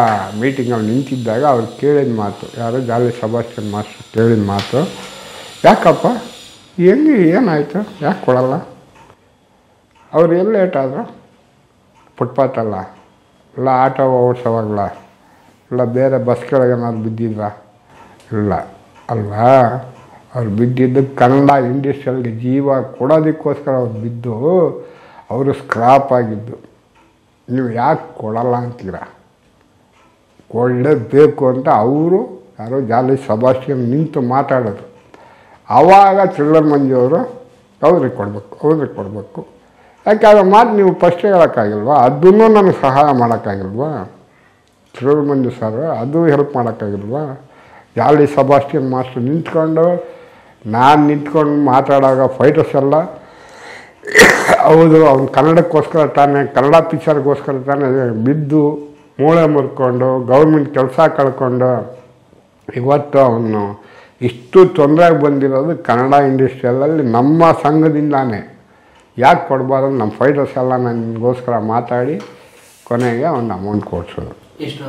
ಮೀಟಿಂಗಲ್ಲಿ ನಿಂತಿದ್ದಾಗ ಅವ್ರು ಕೇಳಿದ ಮಾತು, ಯಾರೋ ಜಾಲಿ ಸಬಾಸ್ಟಿಯನ್ ಮಾಸ್ಟರ್ ಕೇಳಿದ ಮಾತು, ಯಾಕಪ್ಪ ಏನಾಯಿತು, ಯಾಕೆ ಕೊಡಲ್ಲ? ಅವ್ರು ಎಲ್ಲಿ ಲೇಟಾದರು? ಫುಟ್ಪಾತಲ್ಲ, ಇಲ್ಲ ಆಟೋ ಓಡಿಸೋವಾಗಲ, ಇಲ್ಲ ಬೇರೆ ಬಸ್ಗಳಿಗೇನಾದ್ರು ಬಿದ್ದಿದ್ರ? ಇಲ್ಲ ಅಲ್ವಾ, ಅವ್ರು ಬಿದ್ದಿದ್ದು ಕನ್ನಡ ಇಂಡಸ್ಟ್ರಿಯಲ್ಗೆ ಜೀವ ಕೊಡೋದಕ್ಕೋಸ್ಕರ ಅವ್ರು ಬಿದ್ದು, ಅವರು ಸ್ಕ್ರಾಪ್ ಆಗಿದ್ದು. ನೀವು ಯಾಕೆ ಕೊಡಲ್ಲ ಅಂತೀರ? ಕೊಡಲೇಬೇಕು ಅಂತ ಅವರು ಯಾರೋ ಜಾಲಿ ಸಬಾಸ್ಟಿಯನ್ ನಿಂತು ಮಾತಾಡೋದು. ಆವಾಗ ಥ್ರಿಲ್ಲರ್ ಮಂಜುವರು ಅವ್ರಿಗೆ ಕೊಡಬೇಕು. ಯಾಕೆ ಅದರ ಮಾತು ನೀವು ಫಸ್ಟ್ ಹೇಳೋಕ್ಕಾಗಿಲ್ವಾ? ಅದನ್ನೂ ನನಗೆ ಸಹಾಯ ಮಾಡೋಕ್ಕಾಗಿಲ್ವಾ? ಥ್ರಿಲ್ಲರ್ ಮಂಜು ಸರ್ ಅದು ಹೆಲ್ಪ್ ಮಾಡೋಕ್ಕಾಗಿಲ್ವಾ? ಜಾಲಿ ಸಬಾಸ್ಟಿಯನ್ ಮಾಸ್ಟರ್ ನಾನು ನಿಂತ್ಕೊಂಡು ಮಾತಾಡೋವಾಗ ಫೈಟರ್ಸ್ ಎಲ್ಲ ಹೌದು, ಅವ್ನು ಕನ್ನಡಕ್ಕೋಸ್ಕರ ತಾನೇ, ಕನ್ನಡ ಪಿಕ್ಚರ್ಗೋಸ್ಕರ ತಾನೇ ಬಿದ್ದು ಮೂಳೆ ಮುರ್ಕೊಂಡು ಗೌರ್ಮೆಂಟ್ ಕೆಲಸ ಕಳ್ಕೊಂಡು ಇವತ್ತು ಅವನು ಇಷ್ಟು ತೊಂದರೆಗೆ ಬಂದಿರೋದು ಕನ್ನಡ ಇಂಡಸ್ಟ್ರಿಯಲ್ಲಲ್ಲಿ ನಮ್ಮ ಸಂಘದಿಂದಾನೇ. ಯಾಕೆ ಕೊಡಬಾರ್ದು? ನಮ್ಮ ಫೈಟರ್ಸ್ ಎಲ್ಲ ನನಗೋಸ್ಕರ ಮಾತಾಡಿ ಕೊನೆಗೆ ಒಂದು ಅಮೌಂಟ್ ಕೊಡಿಸೋದು. ಎಷ್ಟು?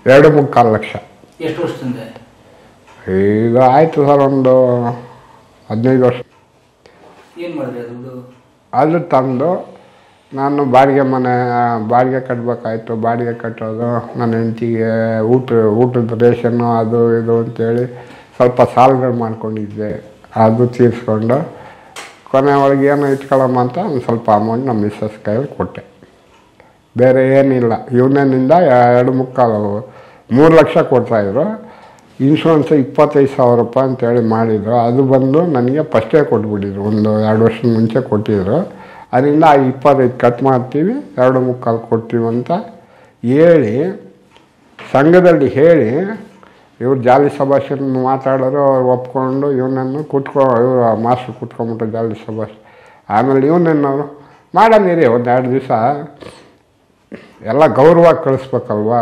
2.25 ಲಕ್ಷ. ಎಷ್ಟು ವರ್ಷದಿಂದ? ಈಗ ಆಯಿತು ಸರ್, ಒಂದು 15 ವರ್ಷ. ಏನು ಮಾಡಿದೆ ದುಡ್ಡು? ಅದು ತಂದು ನಾನು ಬಾಡಿಗೆ ಕಟ್ಟಬೇಕಾಯ್ತು. ಬಾಡಿಗೆ ಕಟ್ಟೋದು, ನನ್ನ ಹೆಂಡತಿಗೆ ಊಟದ ರೇಷನ್ನು ಅದು ಇದು ಅಂತೇಳಿ ಸ್ವಲ್ಪ ಸಾಲಗಳು ಮಾಡ್ಕೊಂಡಿದ್ದೆ, ಅದು ತೀರಿಸ್ಕೊಂಡು ಕೊನೆ ಒಳಗೆ ಏನೋ ಇಟ್ಕೊಳ್ಳಮ್ಮ ಅಂತ ಒಂದು ಸ್ವಲ್ಪ ಅಮೌಂಟ್ ನಮ್ಮ ಮಿಸ್ಸಸ್ ಕೈಯಲ್ಲಿ ಕೊಟ್ಟೆ. ಬೇರೆ ಏನಿಲ್ಲ. ಯೂನಿಯನ್ನಿಂದ 2.25-3 ಲಕ್ಷ ಕೊಡ್ತಾಯಿದ್ರು. ಇನ್ಶೂರೆನ್ಸ್ 25,000 ರೂಪಾಯಿ ಅಂತೇಳಿ ಮಾಡಿದರು. ಅದು ಬಂದು ನನಗೆ ಫಸ್ಟೇ ಕೊಟ್ಬಿಟ್ಟಿದ್ರು, ಒಂದು 2 ವರ್ಷದ ಮುಂಚೆ ಕೊಟ್ಟಿದ್ರು. ಅದರಿಂದ 25 ಕಟ್ ಮಾಡ್ತೀವಿ, 2.25 ಕೊಡ್ತೀವಿ ಅಂತ ಹೇಳಿ ಸಂಘದಲ್ಲಿ ಹೇಳಿ ಇವ್ರು ಜಾಲಿ ಸಭಾಷನ್ ಮಾತಾಡೋರು. ಅವ್ರು ಒಪ್ಕೊಂಡು ಇವನನ್ನು ಇವರು ಮಾಸ್ಟ್ರು ಕುತ್ಕೊಂಡ್ಬಿಟ್ರು ಜಾಲಿ ಸಭಾಷ್. ಆಮೇಲೆ ಇವನನ್ನವರು ಮಾಡೋಣಿರಿ ಒಂದು 2 ದಿವಸ ಎಲ್ಲ ಗೌರವವಾಗಿ ಕಳಿಸ್ಬೇಕಲ್ವಾ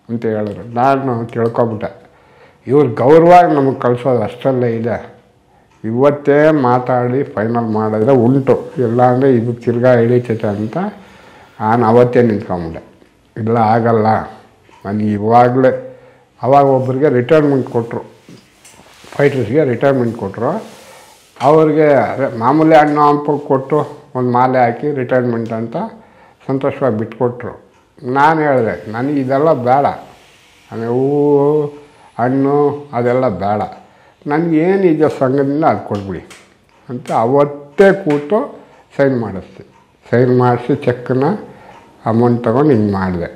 ಅಂತ ಹೇಳಿದ್ರು. ನಾನು ತಿಳ್ಕೊಬಿಟ್ಟೆ, ಇವ್ರು ಗೌರವವಾಗಿ ನಮಗೆ ಕಳಿಸೋದು ಅಷ್ಟರಲ್ಲೇ ಇದೆ. ಇವತ್ತೇ ಮಾತಾಡಿ ಫೈನಲ್ ಮಾಡಿದ್ರೆ ಉಂಟು, ಇಲ್ಲಾಂದರೆ ಇದು ತಿರ್ಗಾ ಹಿಡಿತೈತೆ ಅಂತ ನಾನು ಅವತ್ತೇ ನಿಂತ್ಕೊಂಬಿಟ್ಟೆ. ಇಲ್ಲ ಆಗಲ್ಲ, ನನಗೆ ಇವಾಗಲೇ. ಅವಾಗ ಒಬ್ಬರಿಗೆ ರಿಟೈರ್ಮೆಂಟ್ ಕೊಟ್ಟರು, ಫೈಟರ್ಸ್ಗೆ ರಿಟೈರ್ಮೆಂಟ್ ಕೊಟ್ಟರು. ಅವ್ರಿಗೆ ಮಾಮೂಲಿ ಹಣ್ಣು ಹಂಪು ಕೊಟ್ಟು ಒಂದು ಮಾಲೆ ಹಾಕಿ ರಿಟೈರ್ಮೆಂಟ್ ಅಂತ ಸಂತೋಷವಾಗಿ ಬಿಟ್ಕೊಟ್ರು. ನಾನು ಹೇಳಿದೆ, ನನಗೆ ಇದೆಲ್ಲ ಬೇಡ, ನನಗೆ ಹೂವು ಹಣ್ಣು ಅದೆಲ್ಲ ಬೇಡ, ನನಗೇನಿದೆ ಸಂಘದಿಂದ ಅದು ಕೊಟ್ಬಿಡಿ ಅಂತ ಅವತ್ತೇ ಕೂತು ಸೈನ್ ಮಾಡಿಸ್ದೆ. ಸೈನ್ ಮಾಡಿಸಿ ಚೆಕ್ಕನ್ನ ಅಮೌಂಟ್ ತೊಗೊಂಡು ಹಿಂಗೆ ಮಾಡಿದೆ.